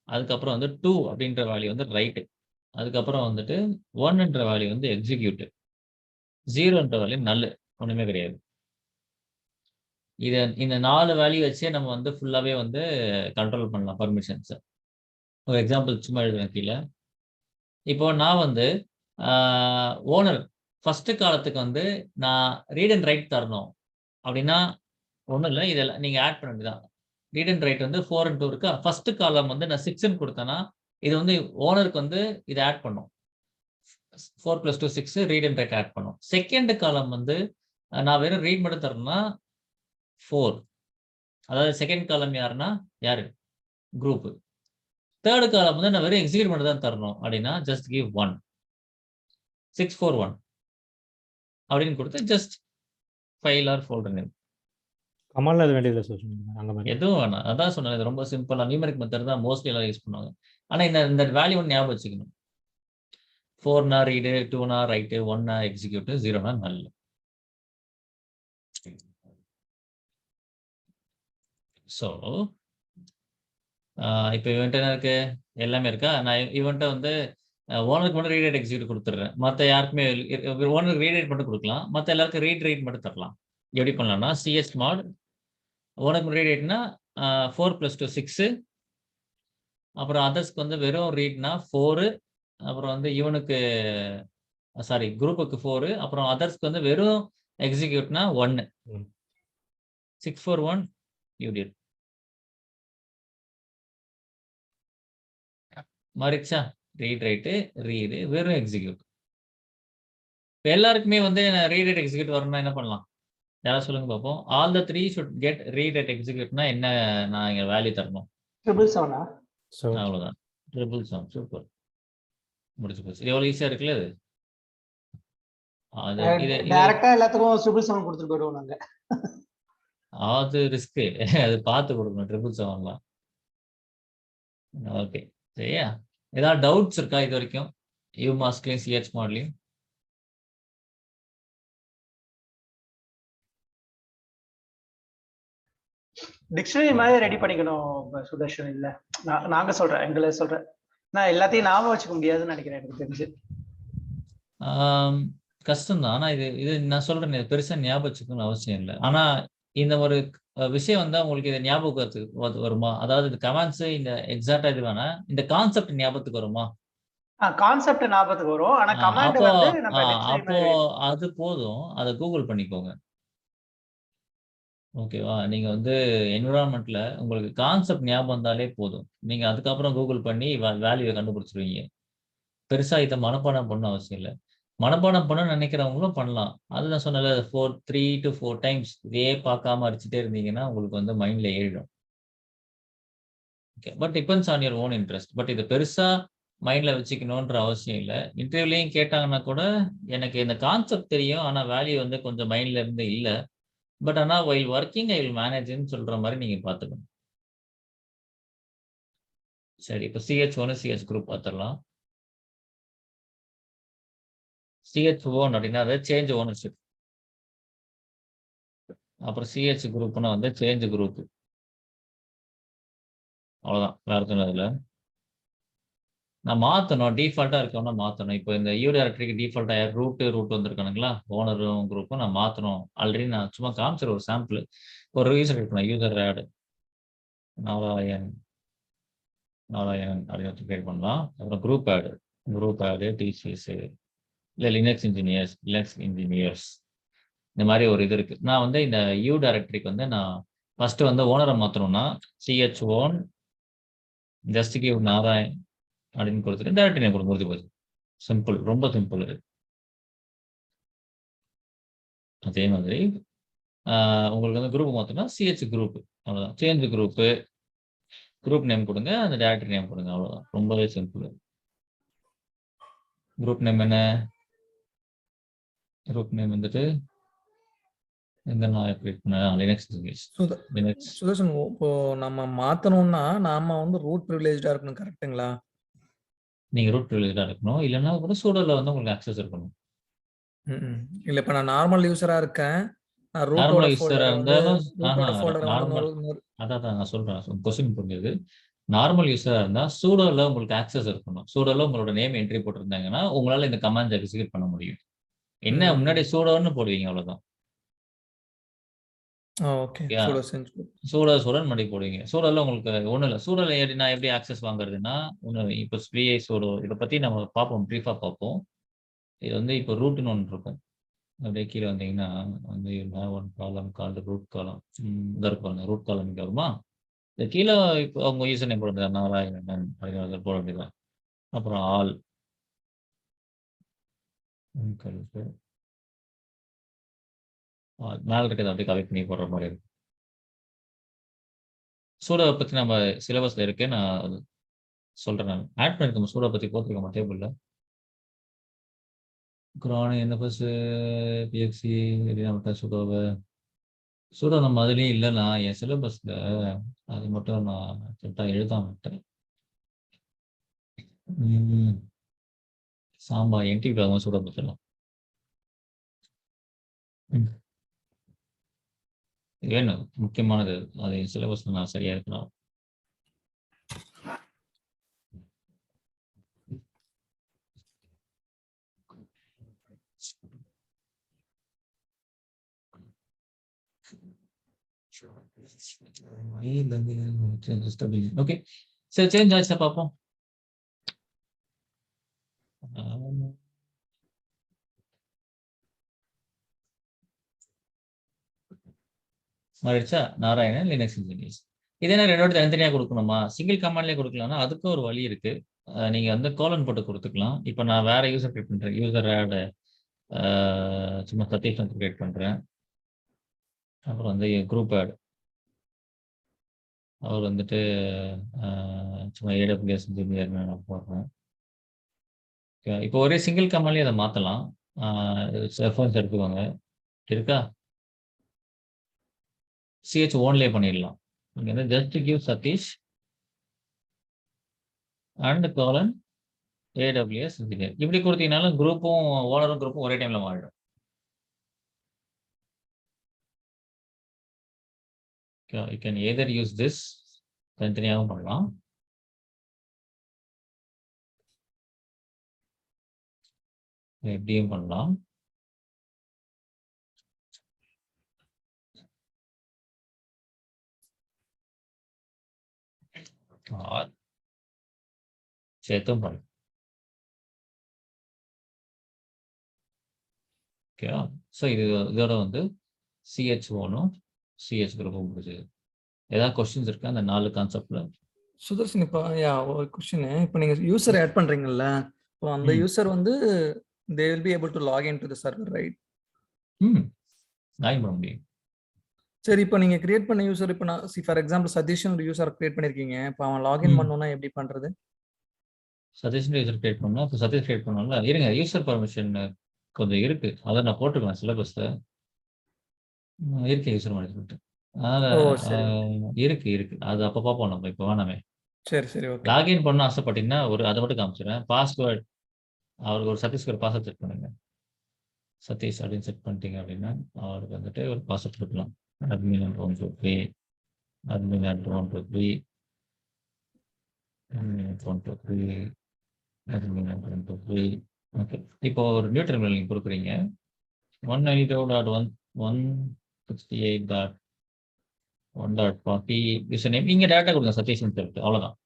[SPEAKER 2] அதுக்கப்புறம் வந்து 2 அப்படின்ற வேல்யூ வந்து ரைட்டு, அதுக்கப்புறம் வந்துட்டு 1ன்ற வேல்யூ வந்து எக்ஸிக்யூட், 0ன்ற வேல்யூ நல்லு, ஒண்ணுமே கிடையாது. இந்த 4 வேல்யூ வச்சே நம்ம வந்து ஃபுல்லாவே வந்து கண்ட்ரோல் பண்ணலாம் பர்மிஷன்ஸ். ஒரு எக்ஸாம்பிள் சும்மா எழுதுறேன் கீழே. இப்போ நான் வந்து ஓனர் ஃபர்ஸ்ட் காலத்துக்கு வந்து நான் ரீட் அண்ட் ரைட் தரணும் அப்படின்னா ஒன்றும் இல்லை, இதெல்லாம் நீங்கள் ஆட் பண்ண வேண்டியதான். ரீட் அண்ட் ரைட் வந்து 4 and 2 இருக்கா. ஃபர்ஸ்ட் காலம் வந்து நான் 6ன்னு கொடுத்தேன்னா இது வந்து ஓனருக்கு வந்து இதை ஆட் பண்ணும். 4 + 2 6 ரீட் அண்ட் ரைட் ஆட் பண்ணும். செகண்ட் காலம் வந்து நான் வெறும் ரீட் மட்டும் தரணும்னா 4, அதாவது செகண்ட் காலம் யாருன்னா யாரு, குரூப். தேர்ட் காலம் வந்து நான் வெறும் எக்ஸிக்யூட் மட்டும் தான் தரணும் அப்படின்னா ஜஸ்ட் கிவ் 1, 6 4 1 அப்படின்னு கொடுத்து just file or folder name.
[SPEAKER 3] கமால்ல அது வேண்டியதில்லை சார், அந்த மாதிரி
[SPEAKER 2] எதுவும் வேணாம். அதான் சொன்னேன், இது ரொம்ப சிம்பிளா நியூமெரிக் மெத்தட் தான் மோஸ்ட்லி எல்லாம் யூஸ் பண்ணுவாங்க. ஆனா இந்த வேல்யூ ஒன்று ஞாபகம் வச்சுக்கணும். 4னா ரீடு, 2னா ரைட்டு, 1னா எக்ஸிக்யூட், 0னா நல். ஸோ இப்போ இவன்ட்ட என்ன இருக்கு, எல்லாமே இருக்கா. நான் இவன்ட்ட வந்து ஓனருக்கு மட்டும் ரீட் எக்ஸிக்யூட் கொடுத்துட்றேன். மற்ற யாருக்குமே ஓனருக்கு ரீட் மட்டும் கொடுக்கலாம், மற்ற எல்லாருக்கும் ரீட் மட்டும் தரலாம். எப்படி பண்ணலாம்னா chmod ஓனருக்கு ரீட்னா 4 + 2 6, அப்புறம் அதர்ஸ்க்கு வந்து வெறும் ரீட்னா 4, அப்புறம் வந்து இவனுக்கு சாரி குரூப்புக்கு 4, அப்புறம் அதர்ஸ்க்கு வந்து வெறும் எக்ஸிக்யூட்னா 1. 6 4 1 யூ டிட். மாறிச்சா? ரீட் ரைட்டு, ரீடு, வெறும் எக்ஸிக்யூட். இப்போ எல்லாருக்குமே வந்து ரீட் அட் எக்ஸிக்யூட் வரணும்னா என்ன பண்ணலாம், யாராவது சொல்லுங்க பார்ப்போம். All the 3 should get read at எக்ஸிக்யூட்னா என்ன நான் இங்கே வேல்யூ தரணும்?
[SPEAKER 4] 777.
[SPEAKER 2] அவ்வளோதான், 777. சூப்பர், முடிச்சு போச்சு. இது எவ்வளோ ஈஸியாக இருக்குல்ல இது.
[SPEAKER 4] டைரக்டா எல்லாத்துக்கும் 777 கொடுத்துட்டு போயிடுவோம் நாங்க.
[SPEAKER 2] அது ரிஸ்க், அது பார்த்து கொடுக்கணும் 777லாம். ஓகே, சரியா? ஏதாவது டவுட்ஸ் இருக்கா இது வரைக்கும் UMaskலையும் chmodலையும்?
[SPEAKER 4] டிக்ஷனரி மாதிரி ரெடி பண்ணிக்கணும் சுதர்ஷன். இல்ல நாங்க சொல்றேன், எங்களை சொல்றேன். நான் எல்லாத்தையும் ஞாபகம் வச்சுக்க முடியாதுன்னு நினைக்கிறேன், எனக்கு தெரிஞ்சு.
[SPEAKER 2] கஷ்டம் தான். ஆனா இது நான் சொல்றேன், பெருசா ஞாபகம் வச்சுக்கணும்னு அவசியம் இல்லை. ஆனா இந்த ஒரு விஷயம் வந்து உங்களுக்கு இதை ஞாபகத்துக்கு வருமா, அதாவது இந்த கமெண்ட்ஸ் இந்த எக்ஸாக்டா இது வேணா, இந்த கான்செப்ட் ஞாபகத்துக்கு வருமா?
[SPEAKER 4] கான்செப்ட் ஞாபகத்துக்கு வரும். ஆனா கமாண்ட்
[SPEAKER 2] அப்போ
[SPEAKER 4] வந்து நம்ம டிக்ஷனரி
[SPEAKER 2] அப்போ
[SPEAKER 4] மாதிரி
[SPEAKER 2] அது போதும். அதை கூகுள் பண்ணிக்கோங்க. ஓகேவா? நீங்க வந்து என்விரான்மென்ட்ல உங்களுக்கு கான்செப்ட் ஞாபகம் இருந்தாலே போதும். நீங்க அதுக்கப்புறம் கூகுள் பண்ணி வேல்யூவை கண்டுபிடிச்சிருவீங்க. பெருசா இதை மனப்பாடம் பண்ண அவசியம் இல்லை. மனப்பாடம் பண்ண நினைக்கிறவங்களும் பண்ணலாம். அது நான் சொன்னல 3 to 4 டைம்ஸ் இதே பார்க்காம அடிச்சுட்டே இருந்தீங்கன்னா உங்களுக்கு வந்து மைண்ட்ல ஏறிடும். Okay. But depends on your own interest. But இது பெருசா மைண்ட்ல வச்சுக்கணுன்ற அவசியம் இல்ல. இன்டர்வியூலயும் கேட்டாங்கன்னா கூட எனக்கு இந்த கான்செப்ட் தெரியும். ஆனா வேல்யூ வந்து கொஞ்சம் மைண்ட்ல இருந்து இல்ல. பட் ஆனா வைல் வொர்க்கிங் ஐ வில் மேனேஜ்ன்னு சொல்ற மாதிரி நீங்க பார்த்துக்கணும். சரி, இப்போ CH1 CH குரூப் பார்த்துடலாம். CH1 அப்படின்னா அது சேஞ்ச் ஓனர்ஷிப். அப்புறம் CH குரூப்னா வந்து சேஞ்ச் குரூப். அவ்வளவுதான், வேற எதுவும் இல்லை. நான் மாத்தணும், டிஃபால்ட்டா இருக்கவனா மாத்தணும். இப்போ இந்த யூ டைரக்டரிக்கு டிஃபால்ட்டா ரூட் வந்திருக்கானுங்களா, ஓனரும் குரூப்பும் நான் மாத்தணும். ஆல்ரெடி நான் சும்மா காமிச்சிரு ஒரு சாம்பிள். ஒரு யூசர் இருக்கணும், யூசர் ஆட் நாராயண் நாராயணன் அப்படின்னு கிரியேட் பண்ணலாம். அப்புறம் குரூப் ஆடு டிசிஎஸ் இல்லை லினக்ஸ் இன்ஜினியர்ஸ் இந்த மாதிரி ஒரு இது இருக்கு. நான் வந்து இந்த யூ டைரக்டரிக்கு வந்து நான் ஃபர்ஸ்ட் வந்து ஓனரை மாத்தணும்னா CH1 ஜஸ்ட் கிவ் நாராயண் அப்படின்னு கொடுத்துட்டு டைரக்டரி நேம் கொடுக்க முடிஞ்சு போச்சு. சிம்பிள், ரொம்ப சிம்பிள். அதே மாதிரி உங்களுக்கு வந்து குரூப் மாற்றணும், CH குரூப் அவ்வளோதான். சேஞ்ச் குரூப் நேம் கொடுங்க, அந்த டைரக்டரி நேம் கொடுங்க, அவ்வளோதான். ரொம்பவே சிம்பிள். குரூப் நேம் என்ன? குரூப் நேம் வந்துட்டு எங்க நான் கிரியேட் பண்ணேன், லினக்ஸ்.
[SPEAKER 1] சுதர்ஷன், இப்போ நம்ம மாத்தணும்னா நாம வந்து ரூட் ப்ரிவிலேஜ்டா இருக்கணும், கரெக்ட்டுங்களா?
[SPEAKER 2] நீங்க ரூட் ப்ரிவிலேஜ்டா இருக்கணும், இல்லைன்னா கூட சூடோல வந்து உங்களுக்கு ஆக்சஸ் இருக்கணும்.
[SPEAKER 1] இல்ல, இப்ப நான் நார்மல் யூசரா இருக்கேன். நான் ரூட்டோட
[SPEAKER 2] நார்மல் யூஸரா
[SPEAKER 1] ஃபோல்டரை வந்து
[SPEAKER 2] இருந்தாலும் நார்மல்
[SPEAKER 1] இன்னொரு
[SPEAKER 2] அதான் நான் சொல்றேன். கொஸ்டின் புரியுது. நார்மல் யூஸரா இருந்தா சூடோல உங்களுக்கு ஆக்சஸ் இருக்கணும். சூடோல உங்களோட நேம் என்ட்ரி போட்டிருந்தாங்கன்னா உங்களால இந்த கமாண்ட் எக்ஸிக்யூட் பண்ண முடியும். என்ன முன்னாடி சூடோன்னு போடுவீங்க, அவ்வளவுதான்.
[SPEAKER 1] ஓகே.
[SPEAKER 2] யா, சூடோன்னு முன்னாடி போடுவீங்க. சூடோல உங்களுக்கு ஒண்ணும் இல்லை. சூடோல நான் எப்படி ஆக்சஸ் வாங்குறதுன்னா ஒண்ணு, இப்போ ஸ்பிஐ சூடோ இதை பத்தி நம்ம பார்ப்போம், ப்ரீஃபா பார்ப்போம். இது வந்து இப்போ ரூட்னு ஒன்று இருக்கும். அப்படியே கீழே வந்தீங்கன்னா வந்து ஒன் காலம் கால்டு ரூட் காலம் இதாக இருக்கும். ரூட் காலம் இங்கே வருமா? இந்த கீழே இப்போ அவங்க யூசர் நேம் போட நாராயணன் அப்படின்னு போட வேண்டியதான். அப்புறம் ஆல் மேலே இருக்கிறத அப்படியே கலெக்ட் பண்ணி போடுற மாதிரி இருக்கும். சூடாவை பற்றி நம்ம சிலபஸில் இருக்கு, நான் அது சொல்கிறேன். நான் ஆட் பண்ணியிருக்கோம், சூடா பற்றி போட்டிருக்கோம் டேபிளில். குரான் என்ன பஸ் பிஎக்சி சூடாவை சூடோ நம்ம அதுலேயும் இல்லைன்னா என் சிலபஸில் அது மட்டும் நான் கரெக்டாக எழுதாமட்டேன். சாம்பா என்டிவிக்காக சூட பற்றலாம். வேணும், முக்கியமானது. அது சிலபஸ் நான் சரியா இருக்கலாம். ஓகே, சரி, சேஞ்ச் ஆச்சா பார்ப்போம். மாறிடுச்சா? Narayanan Linux engineers. இதே நான் ரெண்டோட தனித்தனியாக கொடுக்கணுமா, சிங்கிள் கமாண்ட்லேயே கொடுக்கலாம்னா அதுக்கும் ஒரு வழி இருக்கு. நீங்க வந்து கோலன் போட்டு கொடுத்துக்கலாம். இப்போ நான் வேற யூசர் கிரியேட் பண்றேன். யூசர் ஆட் சும்மா சதீஷ் கிரியேட் பண்றேன். அப்புறம் வந்து குரூப் ஆட், அவர் வந்துட்டு சும்மா AWS இன்ஜினியர் நான் போடுறேன். இப்போ ஒரே சிங்கிள் கமாண்ட்லேயே அதை மாற்றலாம். ரெஃபரன்ஸ் எடுத்துக்கோங்க, இருக்கா? CH ஓன்லேயே பண்ணிடலாம். நீங்க வந்து just give Satish and colon AWS engineer இப்படி கொடுத்தீங்கனாலும் குரூப்பும் ஓனரும் குரூப்பும் ஒரே டைம்ல மாறிடும். You can either use this, தனித்தனியாகவும் பண்ணலாம். எப்படியும் பண்ணலாம். சேர்த்தும் பண்ணலாம். ஓகேவா? ஸோ இதோட வந்து CH1ம் CH குரூப்பும் முடிஞ்சது. ஏதாவது கொஸ்டின்ஸ் இருக்கா அந்த 4 கான்செப்ட்ல?
[SPEAKER 1] சுதர்ஷன் இப்போ ஒரு கொஸ்டின். இப்போ நீங்க யூசர் ஆட் பண்றீங்கல்ல, இப்போ அந்த
[SPEAKER 2] ம்.
[SPEAKER 1] யூசர் வந்து they will be able to log into the server, right?
[SPEAKER 2] Login பண்ண முடியும்.
[SPEAKER 1] சரி, இப்போ நீங்க கிரியேட் பண்ண யூசர், இப்போ நான் ஃபார் எக்ஸாம்பிள் சதீஷ் ஒரு யூசர் கிரியேட் பண்ணிருக்கீங்க. இப்போ அவன் லாகின்
[SPEAKER 2] ம்.
[SPEAKER 1] பண்ணனும்னா எப்படி பண்றது?
[SPEAKER 2] சதீஷ் யூசர் கிரியேட் பண்ணா, இப்போ சதீஷ் கிரியேட் பண்ணோம்ல, இருங்க யூசர் பர்மிஷன் கொஞ்சம் இருக்கு. அதை நான் போட்டுக்கலாம் சிலபஸ்ல. இருக்கு யூசர் மேனேஜ்மெண்ட். அதனால
[SPEAKER 1] ஓ சரி,
[SPEAKER 2] இருக்கு. அது அப்போ பார்ப்போம் நம்ம. இப்போ வேணாமே.
[SPEAKER 1] சரி ஓகே.
[SPEAKER 2] லாகின் பண்ண ஆசைப்பட்டீங்கன்னா அதை மட்டும் காமிச்சிடுறேன். பாஸ்வேர்ட் அவருக்கு ஒரு சதீஷ்க்கு ஒரு பாஸ்வேர்ட் செட் பண்ணுங்க. சதீஷ் அப்படின்னு செட் பண்ணிட்டீங்க அப்படின்னா அவருக்கு வந்துட்டு ஒரு பாஸ்வேர்ட் கொடுக்கலாம். admin at 123 admin at 123 admin at 123 admin at 123. Okay. இப்போ ஒரு நியூ டெர்மினல் நீங்க கொடுக்குறீங்க. 192.168.1.40 யூசர் நேம் இங்க டேரக்டா கொடுங்க சதீஷ்னு சொல்லிட்டு. அவ்வளவுதான்.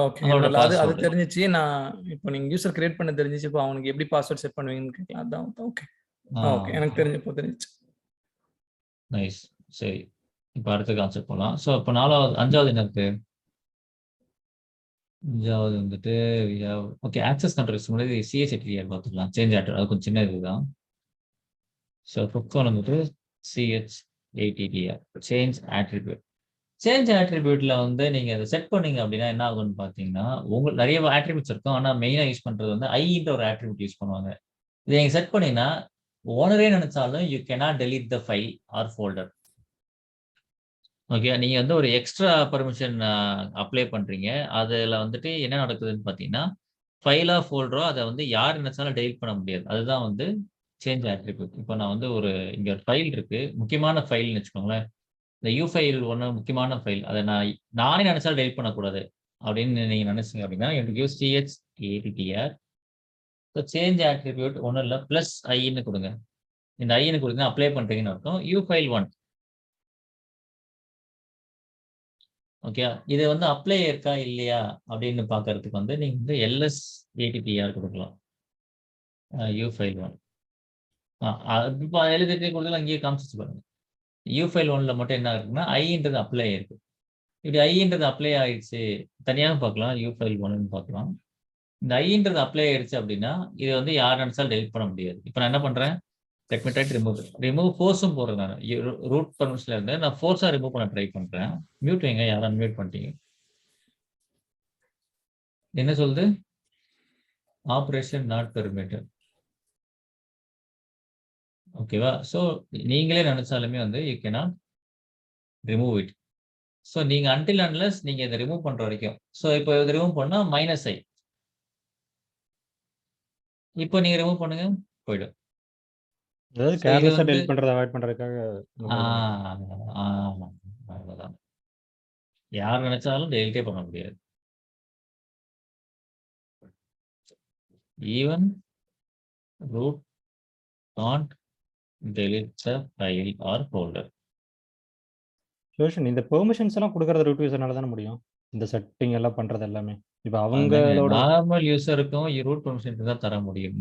[SPEAKER 1] ஓகே.
[SPEAKER 2] அவங்களோட
[SPEAKER 1] அது அது
[SPEAKER 2] பாஸ்வேர்டு.
[SPEAKER 1] தெரிஞ்சிச்சு. நான் இப்போ நீங்க யூசர் கிரியேட் பண்ண தெரிஞ்சிச்சு. இப்போ அவனுக்கு எப்படி பாஸ்வேர்ட் செட் பண்ணுவீங்கன்னு கேட்கலாம். அதான் ஓகே. ஓகே, எனக்கு தெரிஞ்சிச்சு.
[SPEAKER 2] நைஸ். சரி, இப்போ அடுத்த கான்செப்ட் போகலாம். ஸோ இப்போ 5வது என்ன இருக்கு? 5வது வந்துட்டு ஓகே, ஆக்சஸ் கண்ட்ரோல்ஸ் முன்னாடி சிஹெச்டிஆர் பார்த்துக்கலாம். சேஞ்ச் ஆட்டர் அது கொஞ்சம் சின்ன இதுதான். ஸோ ஃபுக்ஸோன் வந்துட்டு CH8TR சேஞ்ச் ஆட்ரிபியூட். சேஞ்ச் ஆட்ரிபியூட்ல வந்து நீங்க அதை செட் பண்ணீங்க அப்படின்னா என்ன ஆகும்னு பார்த்தீங்கன்னா, உங்களுக்கு நிறைய ஆட்ரிபியூட்ஸ் இருக்கும். ஆனால் மெயினாக யூஸ் பண்றது வந்து ஐன்ற ஒரு ஆட்ரிபியூட் யூஸ் பண்ணுவாங்க. இதை நீங்க செட் பண்ணீங்கன்னா ஓனரே நினைச்சாலும் you cannot delete the file or folder. Okay, நீங்க வந்து ஒரு எக்ஸ்ட்ரா பர்மிஷன் அப்ளை பண்றீங்க. அதுல வந்துட்டு என்ன நடக்குதுன்னு பார்த்தீங்கன்னா, ஃபைலா ஃபோல்டரோ அதை வந்து யார் நினைச்சாலும் டெலீட் பண்ண முடியாது. அதுதான் வந்து சேஞ்ச் ஆட்ரிபியூட். இப்போ நான் வந்து இங்க ஒரு ஃபைல் இருக்கு, முக்கியமான ஃபைல்னு வச்சுக்கோங்களேன். இந்த யூ ஃபைல் ஒன்று முக்கியமான ஃபைல். அதை நானே நினைச்சாலும் டெலிட் பண்ணக்கூடாது அப்படின்னு நீங்க நினைச்சீங்க அப்படின்னா எனக்கு use CH8TR. So change attribute ஒன்றும் இல்லை, ப்ளஸ் ஐன்னு கொடுங்க. இந்த ஐன்னு கொடுங்க அப்ளை பண்றீங்கன்னு அர்த்தம். You file 1. ஓகே, இது வந்து அப்ளை இருக்கா இல்லையா அப்படின்னு பார்க்கறதுக்கு வந்து நீங்க வந்து LS8TR கொடுக்கலாம். You file 1. இப்போ எழுதிட்டு கொடுத்தாலும் அங்கேயே காமிச்சிச்சு பாருங்க. யூ ஃபைல் 1ல மட்டும் என்ன இருக்குன்னா ஐன்றது அப்ளை இருக்கு. இப்படி ஐன்றது அப்ளை ஆயிடுச்சு தனியாக பார்க்கலாம், யூ ஃபைல் 1ன்னு பார்க்கலாம். இந்த ஐன்றது அப்ளை ஆயிடுச்சு அப்படின்னா இது வந்து யார் நினைச்சாலும் டெலிட் பண்ண முடியாது. இப்போ நான் என்ன பண்றேன், let me try to remove ஃபோர்ஸும் போடுறேன். நான் ரூட் பர்மிஷன்ல இருந்து நான் ஃபோர்ஸா ரிமூவ் பண்ண ட்ரை பண்றேன். மியூட் வைங்க, யாரும் மியூட் பண்ணிட்டீங்க. என்ன சொல்லுது? Operation not permitted. ஓகேவா? ஸோ நீங்களே நினைச்சாலுமே வந்து you cannot remove it. So நீங்க அன்டில் அன்லெஸ் நீங்க இதை ரிமூவ் பண்ற வரைக்கும். ஸோ இப்போ இதை ரிமூவ் பண்ணா -i. இப்போ நீங்க ரிமூவ் பண்ணுங்க, போயிடும்.
[SPEAKER 3] அதாவது
[SPEAKER 2] ஸோ இது
[SPEAKER 3] கேர்லெஸ்ஸா
[SPEAKER 2] வந்து
[SPEAKER 3] டெலிட் பண்றதை அவாய்ட் பண்றதுக்காக
[SPEAKER 2] ஆமா, அவ்வளவுதான். யார் நினைச்சாலும் டெலிட்டே பண்ண முடியாது. Even root can't delete the file or folder.
[SPEAKER 3] சோஷன் இந்த பெர்மிஷன்ஸ் எல்லாம் கொடுக்கறது ரூட் யூசர்னால தானே முடியும். இந்த செட்டிங் எல்லாம் பண்றது எல்லாமே இப்போ அவங்களோட
[SPEAKER 2] நார்மல் யூசருக்கும் ரூட் பெர்மிஷன் தான் தர முடியும்.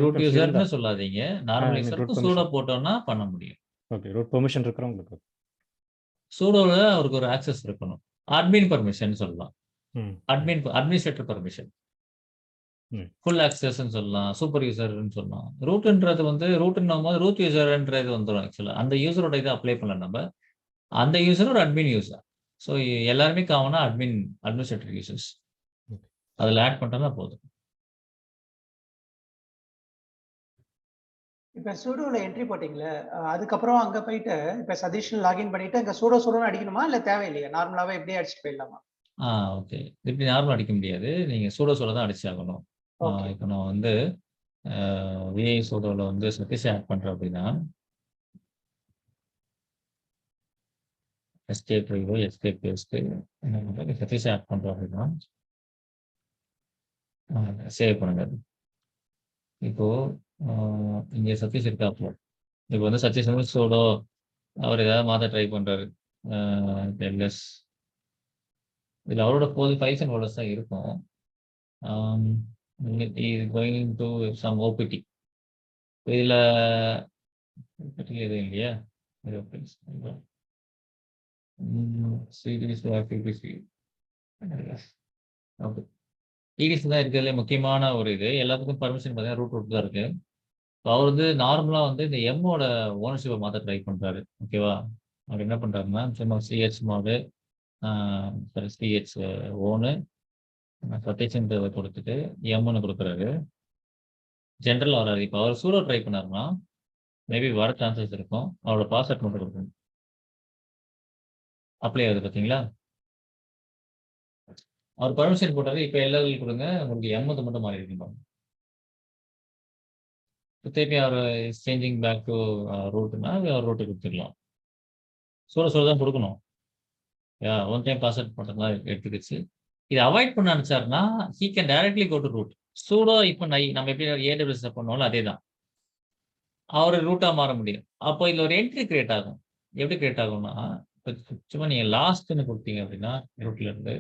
[SPEAKER 2] ரூட் யூசர்னு சொல்லாதீங்க, நார்மல் யூசருக்கும் சூடோ போட்டோம்னா பண்ண முடியும்.
[SPEAKER 3] ஓகே, ரூட் பெர்மிஷன் இருக்கிறவங்களுக்கு
[SPEAKER 2] சூடோல அவருக்கு ஒரு ஆக்சஸ் இருக்கணும். அட்மின் பர்மிஷன் சொல்லலாம், அட்மினிஸ்ட்ரேட்டர் பர்மிஷன், ஃபுல் ஆக்சஸ்ன்னு சொல்லலாம், சூப்பர் யூசர்னு சொல்லலாம். ரூட்ன்றது வந்து ரூட்னும் போது ரூட் யூசர்ன்றது வந்துடும். ஆக்சுவலா அந்த யூசரோட இதை அப்ளை பண்ணலாம் நம்ம. அந்த யூசர் ஒரு அட்மின் யூசர். ஸோ எல்லாருமே காமனா அட்மினிஸ்ட்ரேட்டர் யூசர்ஸ். அதில் ஆட் பண்ணிட்டா போதும்.
[SPEAKER 4] இப்ப சூடோல என்ட்ரி போட்டீங்களே, அதுக்கப்புறம் அங்க போயிட்டு இப்ப சதீஷ் லாகின் பண்ணிட்டு அங்க சூடோன்னு அடிக்கணுமா இல்ல தேவையில்லையா? நார்மலாவே எப்படியே அடிச்சுட்டு போயிடலாமா?
[SPEAKER 2] ஓகே, இப்படி நார்மல் அடிக்க முடியாது, நீங்க சூடோ தான் அடிச்சாகணும். இப்போ நான் வந்து விஐ சூடோல வந்து சதீஷ் ஆட் பண்றேன் அப்படின்னா எஸ்கேப் பேஸ்ட் சதீஷ் ஆட் பண்றோம் அப்படின்னா சேவ் பண்ணுங்க. இப்போ இங்க சதீஷ் இருக்காப்ல. இப்போ வந்து சதீஷ் வந்து சூடோ அவர் ஏதாவது மாத்த ட்ரை பண்றாரு. எல்எஸ் இதுல அவரோட ஃபைல்ஸ் அண்ட் ஃபோல்டர்ஸ் தான் இருக்கும். Going to some OPD. இதுல எதுவும் இல்லையா? Series activity okay. சீரிஸ் தான் இருக்கிறதுல முக்கியமான ஒரு இது. எல்லாத்துக்கும் பர்மிஷன் பார்த்தீங்கன்னா ரூட் தான் இருக்கு. அவர் வந்து நார்மலா வந்து இந்த எம்மோட ஓனர்ஷிப்பை மாற்ற ட்ரை பண்றாரு. ஓகேவா? அவர் என்ன பண்றாருன்னா சும்மா சிஹெச் மாடு சாரி சிஹெச் ஓனு சதீஷ்ன்றதை கொடுத்துட்டு எம்னு கொடுக்குறாரு. ஜென்ரல் வராது. இப்போ அவர் சூடோ ட்ரை பண்ணாருன்னா மேபி வர சான்சஸ் இருக்கும். அவரோட பாஸ்வேர்ட் மட்டும் கொடுக்கணும். அப்ளை ஆகுது பார்த்தீங்களா? அவர் பர்மிஷன் போட்டாரு. இப்போ எல்லாரும் கொடுங்க. உங்களுக்கு எம்மது மட்டும் மாறி இருக்கு பாருங்க. திருப்பி அவர் சேஞ்சிங் பேக் டு ரூட்னா அவர் ரூட்டு கொடுத்துக்கலாம். சூட தான் கொடுக்கணும். ஒன் டைம் பாஸ்வேர்ட் பண்ணுறதுலாம் எடுத்துக்கிச்சு. இதை அவாய்ட் பண்ண நினச்சாருன்னா he can directly go to root. Sudo இப்போ நம்ம எப்படி ஏடபிள்யூஎஸ் பண்ணோம்ல அதே தான். அவர் ரூட்டாக மாற முடியும். அப்போ இதில் ஒரு என்ட்ரி கிரியேட் ஆகும். எப்படி கிரியேட் ஆகும்னா இப்போ சும்மா நீங்கள் லாஸ்ட்னு கொடுத்தீங்க அப்படின்னா ரூட்ல இருந்து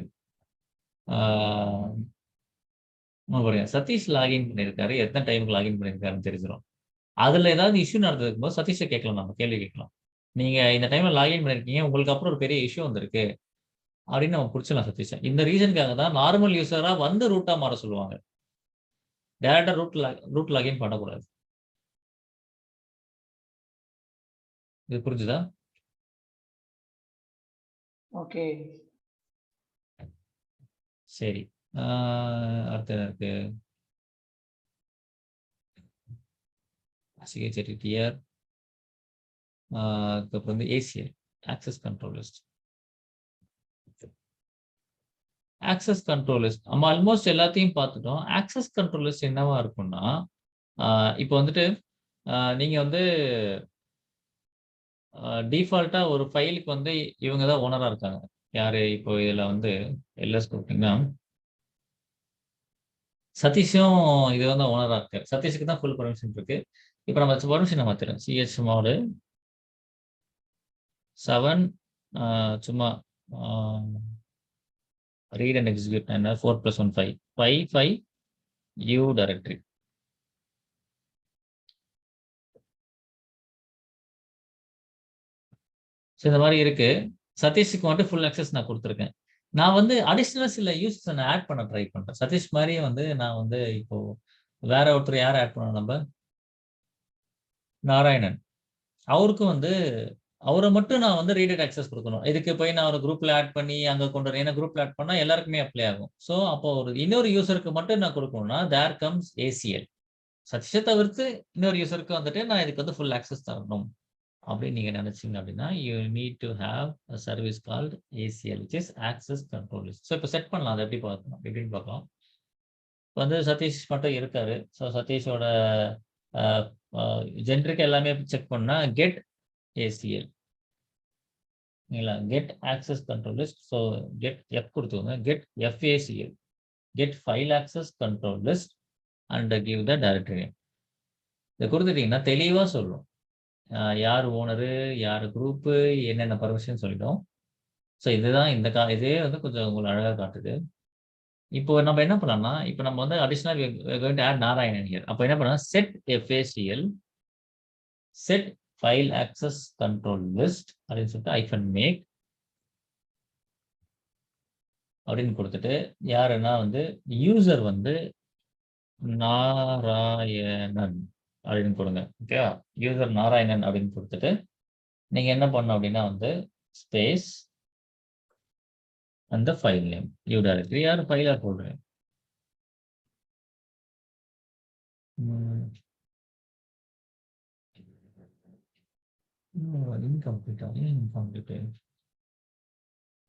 [SPEAKER 2] சதீஷ் லாகின் பண்ணியிருக்காரு. எத்தனை டைமுக்கு லாகின் பண்ணியிருக்காருன்னு தெரிஞ்சிடும். அதில் ஏதாவது இஷ்யூ நடந்திருக்கும் போது சதீஷை கேட்கலாம். நம்ம கேள்வி கேட்கலாம். நீங்கள் இந்த டைமில் லாகின் பண்ணியிருக்கீங்க, உங்களுக்கு அப்புறம் ஒரு பெரிய இஷ்யூ வந்திருக்கு அப்படின்னு நம்ம பிடிச்சலாம் சதீஷை. இந்த ரீசனுக்காக தான் நார்மல் யூஸராக வந்து ரூட்டாக மாற சொல்லுவாங்க. டேரக்டாக ரூட் லாகின் பண்ணக்கூடாது. இது புரிஞ்சுதா?
[SPEAKER 4] ஓகே.
[SPEAKER 2] சரி. அடுத்து இருக்கு சிஹெச்டிஆர். அதுக்கப்புறம் வந்து ACL access control list. Access control list நம்ம ஆல்மோஸ்ட் எல்லாத்தையும் பார்த்துட்டோம். ஆக்சஸ் கண்ட்ரோல் லிஸ்ட் என்னவா இருக்கும்னா இப்போ வந்துட்டு நீங்க வந்து டிஃபால்ட்டா ஒரு ஃபைலுக்கு வந்து இவங்க தான் ஓனரா இருக்காங்க. யாரு? இப்போ இதுல வந்து எல்எஸ் கொடுத்தீங்கன்னா சதீஷும் இது வந்து ஓனரா இருக்கு. சதீஷுக்கு தான் ஃபுல் பர்மிஷன் இருக்கு. இப்போ நம்ம பர்மிஷன் மாத்திரம் சிஹெச் மாடு 7 சும்மா read and execute 4 + 1 5 5 u directory. So இந்த மாதிரி இருக்கு. சதீஷுக்கு வந்துட்டு ஃபுல் அக்சஸ் நான் கொடுத்துருக்கேன். நான் வந்து அடிஷ்னலாக சில யூஸஸ் நான் ஆட் பண்ண ட்ரை பண்ணுறேன். சதீஷ் மாதிரியே வந்து நான் வந்து இப்போ வேற ஒருத்தர் யாரை ஆட் பண்ணோம் நம்ம நாராயணன். அவருக்கும் வந்து அவரை மட்டும் நான் வந்து ரீடட் ஆக்சஸ் கொடுக்கணும். இதுக்கு போய் நான் ஒரு குரூப்ல ஆட் பண்ணி அங்கே கொண்டு வரேன். ஏன்னா குரூப்ல ஆட் பண்ணால் எல்லாருக்குமே அப்ளை ஆகும். ஸோ அப்போ ஒரு இன்னொரு யூசருக்கு மட்டும் நான் கொடுக்கணும்னா தேர் கம்ஸ் ஏசிஎல். சதீஷை தவிர்த்து இன்னொரு யூசருக்கு வந்துட்டு நான் இதுக்கு வந்து ஃபுல் ஆக்சஸ் தரணும் அப்படின்னு நீங்க நினைச்சீங்க அப்படின்னா you need to have a service called ACL which is access control list. So இப்போ செட் பண்ணலாம். அதை எப்படி பார்க்கணும் எப்படின்னு பார்க்கலாம். இப்போ வந்து சதீஷ் மட்டும் இருக்காரு. ஸோ சதீஷோட ஜென்ரிக் எல்லாமே செக் பண்ணா கெட் ஏசிஎல் இல்லைங்களா? Get access control list. So get F கொடுத்துக்கோங்க. Get FACL get file access control list and give the directory name. இதை கொடுத்துட்டீங்கன்னா தெளிவாக சொல்லும் யார் ஓனரு, யார் குரூப்பு, என்னென்ன பர்மிஷன் சொல்லிட்டோம். ஸோ இதுதான் இதே வந்து கொஞ்சம் உங்களுக்கு அழகாக காட்டுது. இப்போ நம்ம என்ன பண்ணலாம்னா இப்போ நம்ம வந்து அடிஷனல் ஆட் நாராயணன் ஹியர். அப்போ என்ன பண்ணலாம் set FACL set file access control list அப்படின்னு சொல்லிட்டு -மேக் அப்படின்னு கொடுத்துட்டு யாருன்னா வந்து யூசர் வந்து நாராயணன் அப்படின்னு கொடுங்க. ஓகேவா? யூசர் நாராயணன் அப்படின்னு கொடுத்துட்டு நீங்க என்ன பண்ணணும் அப்படின்னா வந்து ஸ்பேஸ் அந்த ஃபைல் நேம் யூ டைரக்டரி யார் ஃபைலா போடுறேன். இன்கம்ப்ளீட்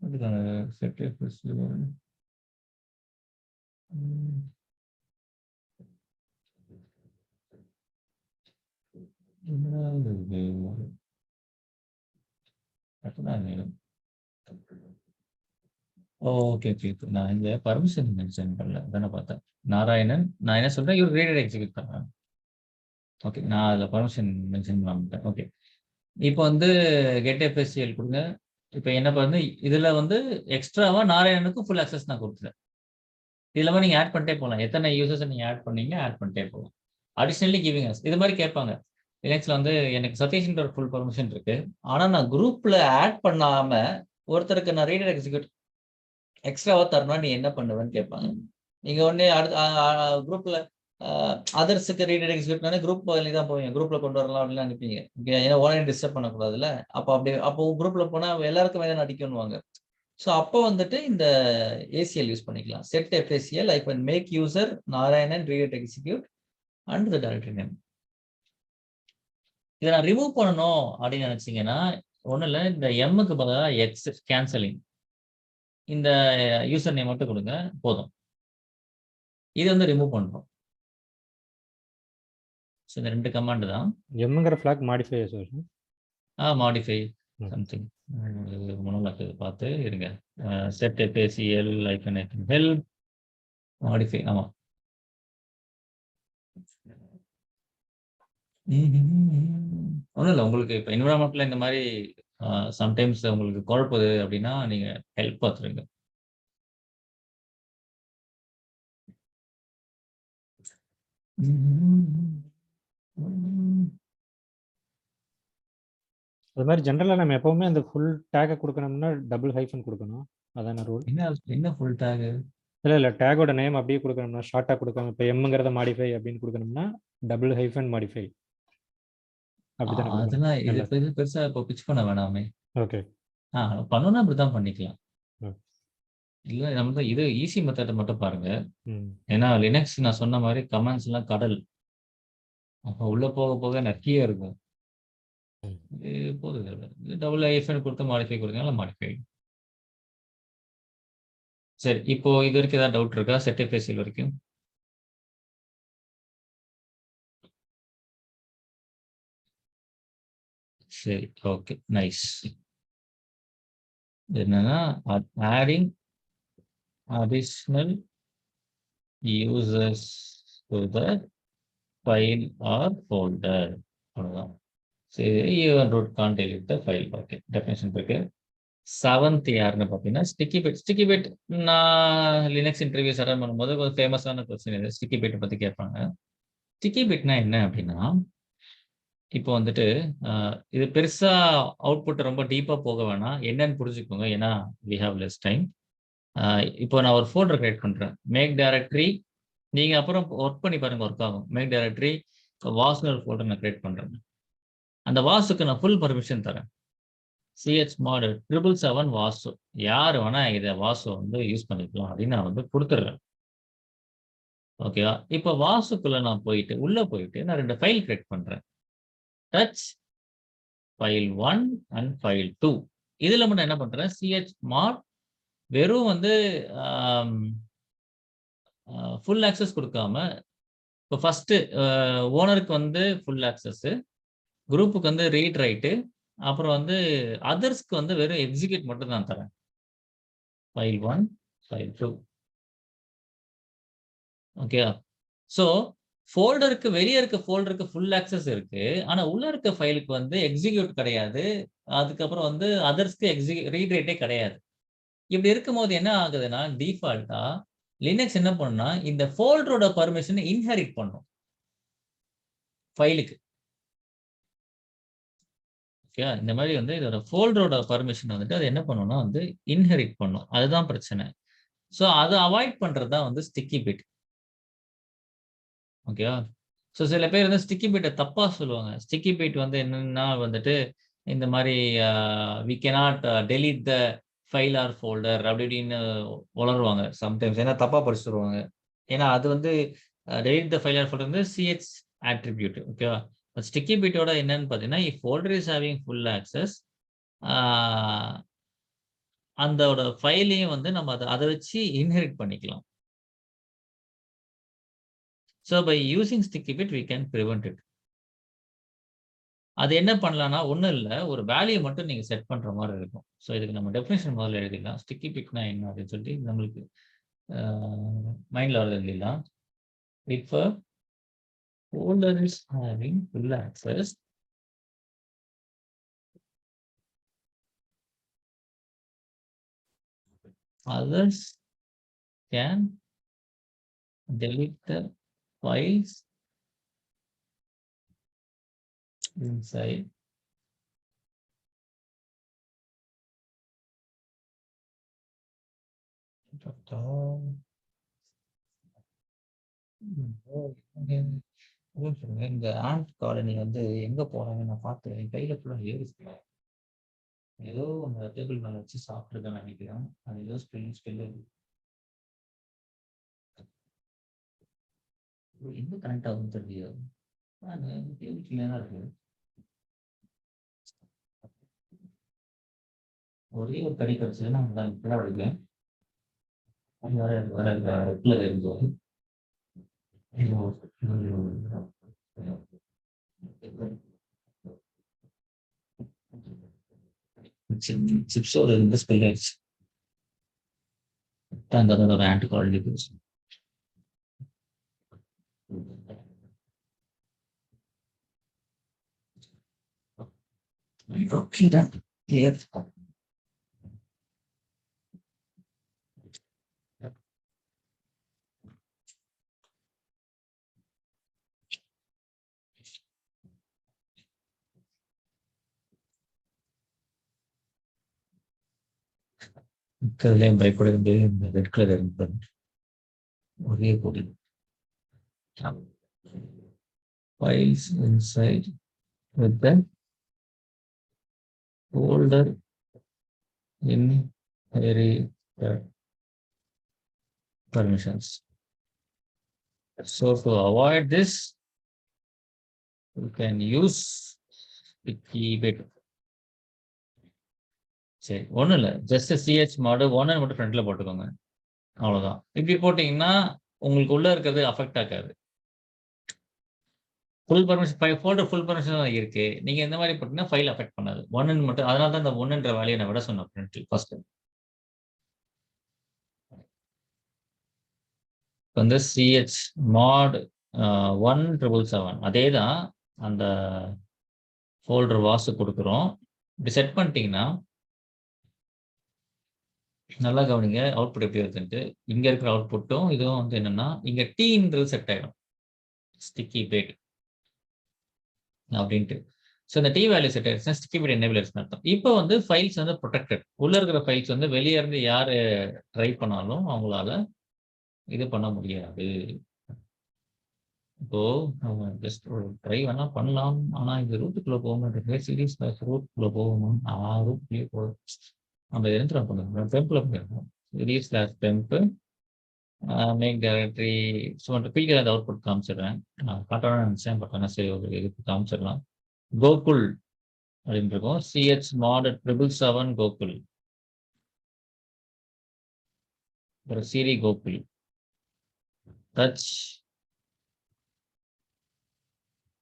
[SPEAKER 2] அதுக்கான செட் ஓகே ஓகே. நான் இந்த பர்மிஷன் மென்ஷன் பண்ணல தானே பார்த்தேன். நாராயணன் நான் என்ன சொல்றேன் இவர் ரீடட் எக்ஸிக்யூட் பண்ணுறேன். ஓகே நான் அதில் பர்மிஷன் மென்ஷன் பண்ணிட்டேன். ஓகே இப்போ வந்து கெட் எஃப்எஸ்சிஎல் கொடுங்க. இப்போ என்ன பண்ணு இதில் வந்து எக்ஸ்ட்ராவாக நாராயணனுக்கு ஃபுல் அக்சஸ் நான் கொடுத்துட்டேன். இதில் நீங்கள் ஆட் பண்ணிட்டே போகலாம். எத்தனை யூசர்ஸை நீங்கள் ஆட் பண்ணீங்க ஆட் பண்ணிட்டே போகலாம். அடிஷனலி கிவிங் அஸ் இது மாதிரி கேட்பாங்க. லினக்ஸ்ல வந்து எனக்கு சதீஷ்ன்ற ஒரு ஃபுல் பர்மிஷன் இருக்கு. ஆனா நான் குரூப்ல ஆட் பண்ணாம ஒருத்தருக்கு நான் ரீடர் எக்ஸிக்யூட் எக்ஸ்ட்ராவா தரணும்னா நீ என்ன பண்ணுவேன்னு கேட்பாங்க. நீங்க உடனே அடுத்த குரூப்ல அதர்ஸுக்கு ரீடர் எக்ஸிக்யூட்னாலே குரூப் தான் போவீங்க. குரூப்ல கொண்டு வரலாம் அப்படின்னு அனுப்பிங்க. ஏன்னா ஓனரையும் டிஸ்டர்ப் பண்ணக்கூடாதுல்ல. அப்போ குரூப்ல போனா எல்லாருக்கும் வேலை அடிக்கணுவாங்க. ஸோ அப்போ வந்துட்டு இந்த ஏசிஎல் யூஸ் பண்ணிக்கலாம். Set FACL I can make user Narayanan reader execute and the directory name. இதை நான் ரிமூவ் பண்ணணும் அப்படின்னு நினைச்சீங்கன்னா ஒன்றும் இல்லை, இந்த எம்முக்கு பதிலாக எக்ஸ் கேன்சலிங் இந்த யூசர் நேம் மட்டும் கொடுங்க போதும். இது வந்து ரிமூவ் பண்ணுறோம். ஸோ இந்த 2 கமாண்டு தான்.
[SPEAKER 3] எம்ங்கிற flag modify sir.
[SPEAKER 2] Modify something முன்னாடி பார்த்து இருங்க. Set FACL I can help modify. ஆமாம், ஒன்றும் இல்லை. உங்களுக்கு இப்போ என்விரான்மெண்ட்ல இந்த மாதிரி சம்டைம்ஸ் உங்களுக்கு குழப்பது அப்படின்னா நீங்க ஹெல்ப் பார்த்துருங்க.
[SPEAKER 3] அது மாதிரி ஜென்ரலாக நம்ம எப்பவுமே அந்த ஃபுல் டேக்கை கொடுக்கணும்னா டபுள் ஹைஃபன் கொடுக்கணும். அதான ரூல்.
[SPEAKER 2] என்ன ஃபுல் டேக்?
[SPEAKER 3] இல்லை டேகோட நேம் அப்படியே கொடுக்கணும்னா ஷார்ட்டாக கொடுக்கணும். இப்போ எம்ங்கிறத மாடிஃபை அப்படின்னு கொடுக்கணும்னா டபுள் ஹைஃபன் மாடிஃபை அப்படித்தானே?
[SPEAKER 2] அதெல்லாம் இது பெருசா இப்போ பிச் பண்ண வேணாமே.
[SPEAKER 3] ஓகே,
[SPEAKER 2] பண்ணணும்னா அப்படிதான் பண்ணிக்கலாம்.
[SPEAKER 3] ம்.
[SPEAKER 2] இல்லை நம்ம தான் இது ஈஸி மெத்தடை மட்டும் பாருங்க. ஏன்னா லினக்ஸ் நான் சொன்ன மாதிரி கமெண்ட்ஸ் எல்லாம் கடல். அப்போ உள்ள போக போக நிறைய இருக்கும். இது போதும். டபுள் ஐஃபன் கொடுத்து மாடிஃபை கொடுத்தீங்கன்னா மாடிஃபை. சரி, இப்போ இது வரைக்கும் ஏதாவது டவுட் இருக்கா? செட் எஃப்ஏசிஎல் வரைக்கும் சரி, ஓகே, நைஸ். என்னன்னா adding additional users to the file or folder. அவ்வளவுதான். சரி, even root can't delete the file. Okay, definition இருக்கு. 7th யாருன்னு பார்த்தீங்கன்னா ஸ்டிக்கி பிட். ஸ்டிக்கி பிட் நான் லினக்ஸ் இன்டர்வியூஸ் அட்டன் பண்ணும்போது ஒரு ஃபேமஸான கொஸ்டின் இது. ஸ்டிக்கி பிட் பற்றி கேட்பாங்க. ஸ்டிக்கி பிட்னா என்ன அப்படின்னா, இப்போ வந்துட்டு இது பெருசா அவுட்புட் ரொம்ப டீப்பா போக வேணாம், என்னன்னு புரிஞ்சுக்கோங்க. ஏன்னா வி ஹாவ் லெஸ் டைம். இப்போ நான் ஒரு ஃபோல்டர் கிரியேட் பண்றேன், மேக் டைரக்டரி. நீங்க அப்புறம் ஒர்க் பண்ணி பாருங்க, ஒர்க் ஆகும். மேக் டைரக்டரி வாஸ்னு ஒரு ஃபோல்டர் நான் கிரியேட் பண்றேன். அந்த வாஸுக்கு நான் ஃபுல் பர்மிஷன் தரேன். chmod 777 வாசு, யார் வேணா இதை வாசு வந்து யூஸ் பண்ணிக்கலாம் அப்படின்னு நான் வந்து கொடுத்துட்றேன். ஓகேவா? இப்போ வாசுக்குள்ள நான் போயிட்டு உள்ள போயிட்டு நான் 2 ஃபைல் கிரியேட் பண்றேன். Touch file 1 and file 2. இதுல மட்டும் என்ன பண்றேன், chmod வெறும் வந்து ஃபுல் ஆக்சஸ் கொடுக்காம, இப்போ ஃபர்ஸ்ட் ஓனருக்கு வந்து ஃபுல் ஆக்சஸ், குரூப்புக்கு வந்து ரீட் ரைட்டு, அப்புறம் வந்து அதர்ஸ்க்கு வந்து வெறும் எக்ஸிக்யூட் மட்டும் தான் தரேன். File 1 file 2. ஓகே, ஸோ ஃபோல்டருக்கு வெளியே இருக்க ஃபோல்டருக்கு ஃபுல் ஆக்சஸ் இருக்கு, ஆனா உள்ள இருக்க ஃபைலுக்கு வந்து எக்ஸிக்யூட் கிடையாது. அதுக்கப்புறம் வந்து அதர்ஸ்க்கு ரீட் ரைட்டே கிடையாது. இப்படி இருக்கும்போது என்ன ஆகுதுன்னா, டிஃபால்ட்டா லினக்ஸ் என்ன பண்ணுன்னா இந்த ஃபோல்டரோட பர்மிஷனை இன்ஹெரிட் பண்ணும் ஃபைலுக்கு. ஓகே, இந்த மாதிரி வந்து இதோட ஃபோல்டரோட பர்மிஷன் வந்துட்டு அது என்ன பண்ணும்னா வந்து இன்ஹெரிட் பண்ணும். அதுதான் பிரச்சனை. ஸோ அதை அவாய்ட் பண்றது தான் வந்து ஸ்டிக்கி பிட். ஓகேவா? ஸோ சில பேர் வந்து ஸ்டிக்கி பிட்டை தப்பா சொல்லுவாங்க. ஸ்டிக்கி பிட் வந்து என்னன்னா வந்துட்டு இந்த மாதிரி we cannot delete the file or folder அப்படி இப்படின்னு உளருவாங்க சம்டைம்ஸ். ஏன்னா தப்பா படிச்சுருவாங்க. ஏன்னா அது வந்து delete the file or folder வந்து சிஹெச் ஆட்ரிபியூட். ஓகேவா? ஸ்டிக்கி பிட்டோட என்னன்னு பார்த்தீங்கன்னா, if folder is having full access, அதோட ஃபைலையும் வந்து நம்ம அதை வச்சு இன்ஹெரிட் பண்ணிக்கலாம். So by using sticky bit we can prevent it. அது என்ன பண்ணலாம்னா ஒன்றும் இல்லை, ஒரு வேல்யூ மட்டும் நீங்கள் செட் பண்ணுற மாதிரி இருக்கும். ஸோ இதுக்கு நம்ம டெஃபினேஷன் முதல்ல எழுதிடலாம். ஸ்டிக்கி பிட்னா என்ன அப்படின்னு சொல்லி நம்மளுக்கு மைண்டில் வரது எழுதிடலாம். If folder is having full access, others can delete the files inside இந்த ஆண்ட் காலனி வந்து எங்க போறாங்க நான் பார்த்தேன். என் கையில ஃபுல்லா ஏறிச்சு. ஏதோ அந்த டேபிள் மேல வச்சு சாப்பிட்டுருக்கேன்னு நினைக்கிறேன். அது ஏதோ ஸ்பெல் எங்க கனெக்ட் ஆகுதுன்னு தெரியல. டேபிள் கீழே தான் இருக்கு. ஒரே ஒரு கடி கிடைச்சதுன்னா நான் இப்பதான் எடுக்கிறேன். வர ரெட்ல இருந்தோம். சிப்ஸோட இந்த ஸ்பெல் ஆயிடுச்சு. அதோட ஆன்டி குவாலிட்டி போச்சு. Okay, done. Clear. பயப்பட இந்த ரெட் கலர் இருந்தது ஒரே பொடி files inside with the folder in permissions. So to avoid this, you can use the keybit. சரி ஒன்றும் இல்லை, ஜஸ்ட் சிஹெச் மாடு 1 மட்டும் ஃப்ரண்ட்ல போட்டுக்கோங்க, அவ்வளோதான். இப்படி போட்டிங்கன்னா உங்களுக்கு உள்ள இருக்கிறது அஃபெக்ட் ஆகாது. Full permission folder full permission தான் இருக்கு. நீங்க இந்த மாதிரி போட்டீங்கன்னா ஃபைல் அஃபெக்ட் பண்ணாது. 1 மட்டும், அதனால தான் இந்த 1ன்ற வேல்யூ நான் விட சொன்னேன் ஃப்ரண்ட்ல ஃபர்ஸ்ட். வந்து சிஹெச் மாட் 177 அதே தான் அந்த ஃபோல்டர் வாசு கொடுக்குறோம். இப்படி செட் பண்ணிட்டீங்கன்னா நல்லா கவனிங்க அவுட்புட் எப்படி வருதுன்ட்டு. இங்க இருக்கிற அவுட்புட்டும் இதுவும் வந்து என்னன்னா இங்க டீன்றது செட் ஆயிடும், ஸ்டிக்கி பேட் அப்படின்ட்டு. ஸோ இந்த டி வேல்யூ செட் ஆயிடுச்சுன்னா ஸ்டிக்கி பேட் எனேபிள் ஆயிடுச்சுன்னு அர்த்தம். இப்போ வந்து ஃபைல்ஸ் வந்து ப்ரொடெக்டட். உள்ள இருக்கிற ஃபைல்ஸ் வந்து வெளியே இருந்து யாரு ட்ரை பண்ணாலும் அவங்களால இது பண்ண முடியாது. இப்போ நம்ம ஜஸ்ட் ஒரு ட்ரை வேணா பண்ணலாம், ஆனா இந்த ரூட்டுக்குள்ள போக மாட்டேங்குது. சீரீஸ் ரூட்டுக்குள்ள போகணும், ரூட்லயே போகும். நம்ம எந்த பண்ணுறோம் டெம்பில் பண்ணிருக்கோம். சீரீஸ் டெம்ப் மேக் டைரக்டரி. ஸோ பீக்கு அந்த அவுட்புட் காமிச்சிடுறேன். நான் காட்டணும்னு நினைச்சேன், பட் ஆனால் சரி ஒரு இதுக்கு காமிச்சிடலாம். கோகுல் அப்படின்னு இருக்கும். சிஹெச் மாட் 777 கோகுல், ஒரு சீரி கோகுல் டச்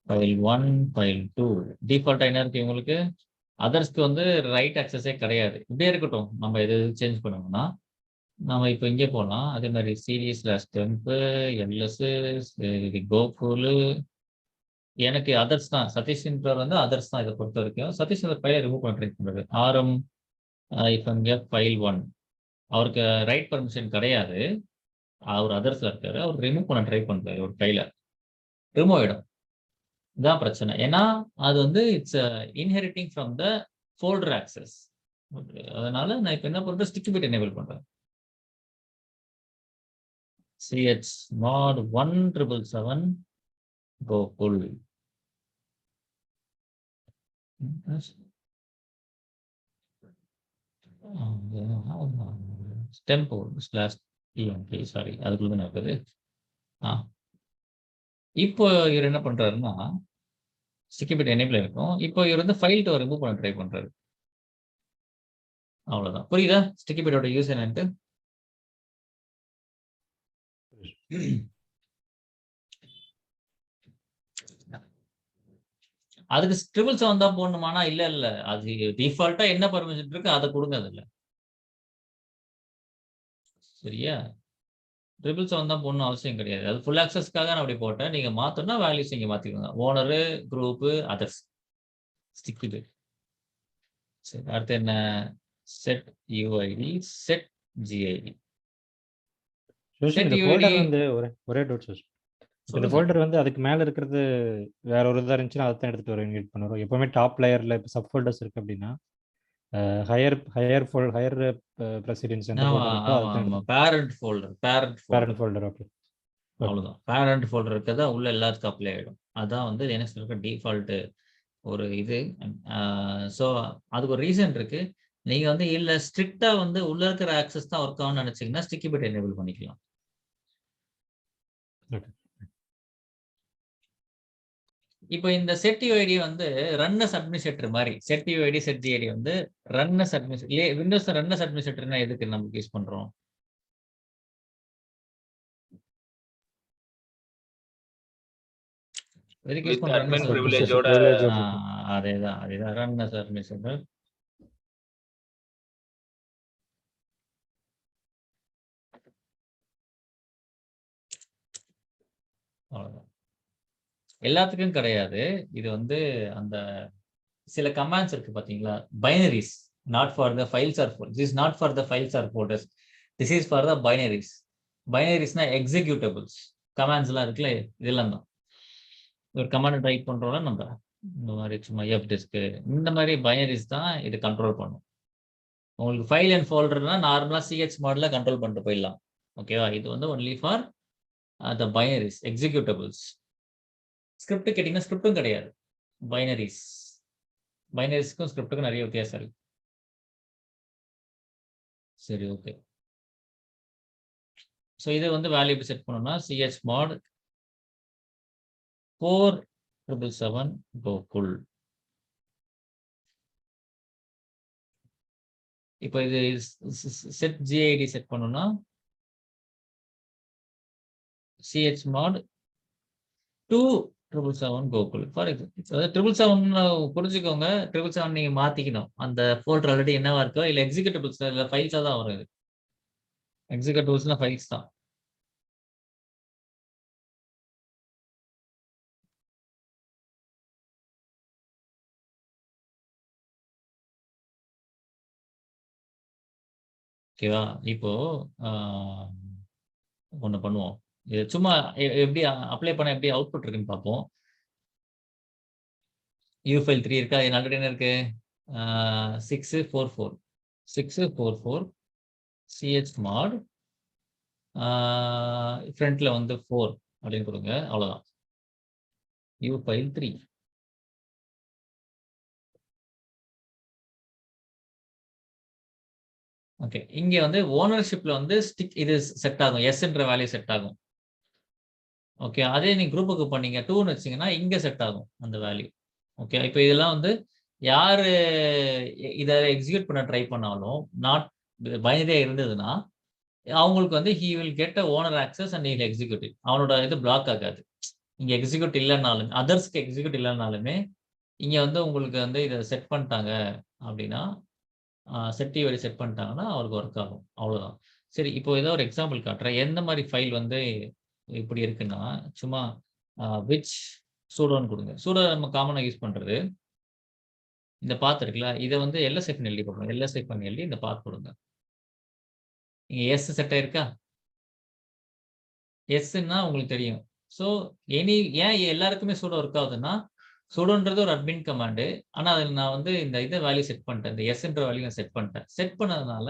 [SPEAKER 2] ஃபைல் 1 ஃபைல் 2. டிஃபால்ட்டா என்ன இருக்கு உங்களுக்கு? அதர்ஸ்க்கு வந்து ரைட் ஆக்சஸே கிடையாது. இப்படியே இருக்கட்டும், நம்ம எது சேஞ்ச் பண்ணணும்னா நம்ம இப்போ இங்கே போகலாம். அதே மாதிரி சீரீஸ் டெம்ப் எல்எஸ் கோகுல். எனக்கு அதர்ஸ் தான், சதீஷ்ன்றவர் வந்து அதர்ஸ் தான். இதை பொறுத்த வரைக்கும் சதீஷ் அந்த ஃபைலை ரிமூவ் பண்ண ட்ரை பண்ணுறது. ஆர்எம் இப்போ இங்கே ஃபைல் 1 அவருக்கு ரைட் பர்மிஷன் கிடையாது, அவர் அதர்ஸ்ல இருக்காரு. அவர் ரிமூவ் பண்ண ட்ரை பண்றாரு, ஒரு ஃபைலை ரிமூவ் ஆயிடும். இதான் பிரச்சனை. ஏன்னா அது வந்து it's inheriting from the folder access. அதனால நான் இப்போ என்ன பண்றேன், ஸ்டிக்கி பிட் எனேபிள் பண்றேன். சிஹெச் மாட் 177 கோகுல் டெம்போ /tmp. சாரி, அதுக்குள்ள தான் இருக்குது. இப்போ இவர் என்ன பண்றாருன்னா ஸ்டிக்கி பிட் எனேபிள் இருக்கும். இப்போ இவர் வந்து ஃபைல் டோ ரிமூவ் பண்ண ட்ரை பண்றாரு. அவ்வளவுதான். புரியுதா ஸ்டிக்கி பிட்டோட யூஸ் என்னன்ட்டு? அதுக்கு 777 தான் போடணுமானா? இல்ல அது டிஃபால்ட்டா என்ன பர்மிஷன் இருக்கு அதை கொடுங்க. அதுல சரியா, 777 தான் போடணும் அவசியம் கிடையாது. அது ஃபுல் ஆக்சஸ்க்காக நான் அப்படி போட்டேன். நீங்க மாத்தணும்னா வேல்யூஸ் இங்க மாத்திக்கோங்க. Owner, group, others, sticky bit. சரி, அடுத்து என்ன? Set UID, set GID.
[SPEAKER 3] இந்த ஃபோல்டர் வந்து ஒரே டவுட் சார். இந்த
[SPEAKER 2] சொல்லுங்க.
[SPEAKER 3] ஃபோல்டர் வந்து அதுக்கு மேல இருக்கிறது வேற ஒரு இதா இருந்துச்சுன்னா அதான் எடுத்துட்டு வர இன்வைட் பண்ணுறோம். எப்பவுமே டாப் லேயர்ல இப்போ சப் ஃபோல்டர்ஸ் இருக்கு அப்படின்னா ஹையர் பிரசிடென்ஸ் எந்த
[SPEAKER 2] ஆமா,
[SPEAKER 3] ஃபோல்டர் இருக்கோ
[SPEAKER 2] ஆமா,
[SPEAKER 3] அதுதான்
[SPEAKER 2] ஆமா.
[SPEAKER 3] எடுத்து
[SPEAKER 2] parent folder
[SPEAKER 3] parent folder. Okay.
[SPEAKER 2] அவ்வளவுதான். பேரண்ட் ஃபோல்டர் இருக்கறதா உள்ள எல்லாத்துக்கும் அப்ளை ஆயிடும். அதான் வந்து லினக்ஸ்ல இருக்க டிஃபால்ட் ஒரு இது. ஸோ அதுக்கு ஒரு ரீசன் இருக்கு. நீங்க வந்து இல்ல ஸ்ட்ரிக்ட்டா வந்து உள்ள இருக்கிற ஆக்சஸ் தான் ஒர்க் ஆகும்னு நினைச்சீங்கன்னா ஸ்டிக்கி பிட் எனேபிள் பண்ணிக்கலாம்.
[SPEAKER 3] ஓகே.
[SPEAKER 2] இப்போ இந்த செட் யூஐடி வந்து ரன் அஸ் அட்மினிஸ்ட்ரேட்டர் மாதிரி. செட் யூஐடி செட் ஜிஐடி வந்து run as administrator. Windows run as அட்மினிஸ்ட்ரேட்டர்னா எதுக்கு நமக்கு யூஸ் பண்றோம்? எதுக்கு யூஸ்
[SPEAKER 5] With
[SPEAKER 2] பண்றோம்?
[SPEAKER 5] admin
[SPEAKER 2] ரன்
[SPEAKER 5] privilege ஓட
[SPEAKER 2] அதேதான் அதேதான் ரன் அஸ் அட்மினிஸ்ட்ரேட்டர். அவ்வளவுதான். எல்லாத்துக்கும் கிடையாது. இது வந்து அந்த சில கமாண்ட்ஸ் இருக்கு பாத்தீங்களா? Binaries not for the files or this is not for the files or folders. This is for the binaries. பைனரிஸ்னா எக்ஸிக்யூட்டபிள்ஸ் கமாண்ட்ஸ்லாம் இருக்குல்ல, இதெல்லாம் தான். ஒரு கமாண்ட் டைப் பண்றோம்னா நம்ம இந்த மாதிரி சும்மா எஃப் டிஸ்க் இந்த மாதிரி பைனரிஸ் தான் இது கண்ட்ரோல் பண்ணும். உங்களுக்கு ஃபைல் அண்ட் ஃபோல்டர்னா நார்மலா சிஹெச் மாடல கண்ட்ரோல் பண்ணிட்டு போயிடலாம். ஓகேவா? இது வந்து only for the binaries executables. Script கேட்டீங்கன்னா ஸ்கிரிப்டும் கிடையாது. பைனரிஸ் பைனரிஸ்க்கும் ஸ்கிரிப்டுக்கும் நிறைய வித்தியாசம் இருக்கு. சரி, ஓகே. ஸோ இது வந்து வேல்யூ எப்படி செட் பண்ணணும்னா சிஹெச் மாட் 4777 கோகுல். இப்போ இது செட் ஜிஐடி செட் பண்ணணும்னா CH mod 2777 Gokul. For example 777 புரிஞ்சுக்கோங்க. 777 நீங்க மாத்திக்கணும். அந்த ஃபோல்டர் ஆல்ரெடி என்னவா இருக்கோ இல்ல எக்ஸிக்யூட்டபிள்ஸ் இல்ல ஃபைல்ஸா தான் வரும். இது எக்ஸிக்யூட்டபிள்ஸ்னா ஃபைல்ஸ் தான். ஓகேவா? இப்போ ஒன்று பண்ணுவோம். இது சும்மா எப்படி அப்ளை பண்ண எப்படி அவுட்புட் இருக்குன்னு பார்ப்போம். யூ ஃபைல் 3 இருக்கா? இது ஆல்ரெடி என்ன இருக்கு? 644 644 சிஹெச் மாட் ஃப்ரண்ட்ல வந்து 4 அப்படின்னு கொடுங்க. அவ்வளோதான். You file 3. ஓகே. இங்க வந்து ஓனர்ஷிப்ல வந்து இது செட் ஆகும். எஸ் என்ற வேல்யூ செட் ஆகும். ஓகே. அதே நீங்க குரூப்புக்கு பண்ணீங்க 2ன்னு வச்சீங்கன்னா இங்க செட் ஆகும் அந்த வேல்யூ. ஓகே. இப்போ இதெல்லாம் வந்து யாரு இதை எக்ஸிக்யூட் பண்ண ட்ரை பண்ணாலும் நாட் பைனரியா இருந்ததுன்னா அவங்களுக்கு வந்து he will get owner access and he'll execute. அவனோட இது பிளாக் ஆகாது. இங்க எக்ஸிக்யூட் இல்லைனாலும் அதர்ஸ்க்கு எக்ஸிக்யூட் இல்லைனாலுமே இங்க வந்து உங்களுக்கு வந்து இதை செட் பண்ணிட்டாங்க அப்படின்னா செட் யூஐடி செட் பண்ணிட்டாங்கன்னா அவருக்கு ஒர்க் ஆகும். அவ்வளவுதான். சரி, இப்போ ஏதோ ஒரு எக்ஸாம்பிள் காட்டுறேன். எந்த மாதிரி ஃபைல் வந்து இப்படி இருக்குன்னா சும்மா விச் சூடோன்னு கொடுங்க. சூடோ நம்ம காமனா யூஸ் பண்றது இந்த பாத் இருக்குல்ல, இதை வந்து எல்எஸ்ஐ பண்ணி எழுதி கொடுங்க. எல்எஸ்ஐ பண்ணி எழுதி இந்த பாத் கொடுங்க. இங்க எஸ் செட் ஆயிருக்கா? எஸ்ன்னா உங்களுக்கு தெரியும். ஸோ ஏன் எல்லாருக்குமே சூடோ ஒர்க் ஆகுதுன்னா சுடோன்றது ஒரு அட்மின் கமாண்டு. ஆனா அதில் நான் வந்து இந்த இதை வேல்யூ செட் பண்ணிட்டேன். இந்த எஸ்ன்ற வேல்யூ நான் செட் பண்ணிட்டேன். செட் பண்ணதுனால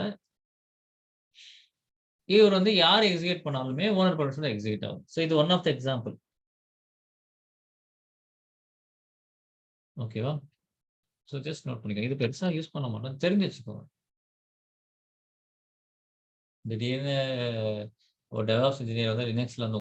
[SPEAKER 2] இவர் வந்து யார் எக்ஸிக்யூட் பண்ணாலுமே ஓனர் பர்மிஷன் தான் எக்ஸிக்யூட் ஆகும். ஸோ இது ஒன் ஆஃப் த எக்ஸாம்பிள். ஓகேவா? ஸோ ஜஸ்ட் நோட் பண்ணிக்கோங்க. இது பெருசா யூஸ் பண்ண மாட்டோம், தெரிஞ்சு வச்சுக்கோங்க. திடீர்னு ஒரு டெவாப்ஸ் இன்ஜினியர் வந்து லினக்ஸ்ல வந்து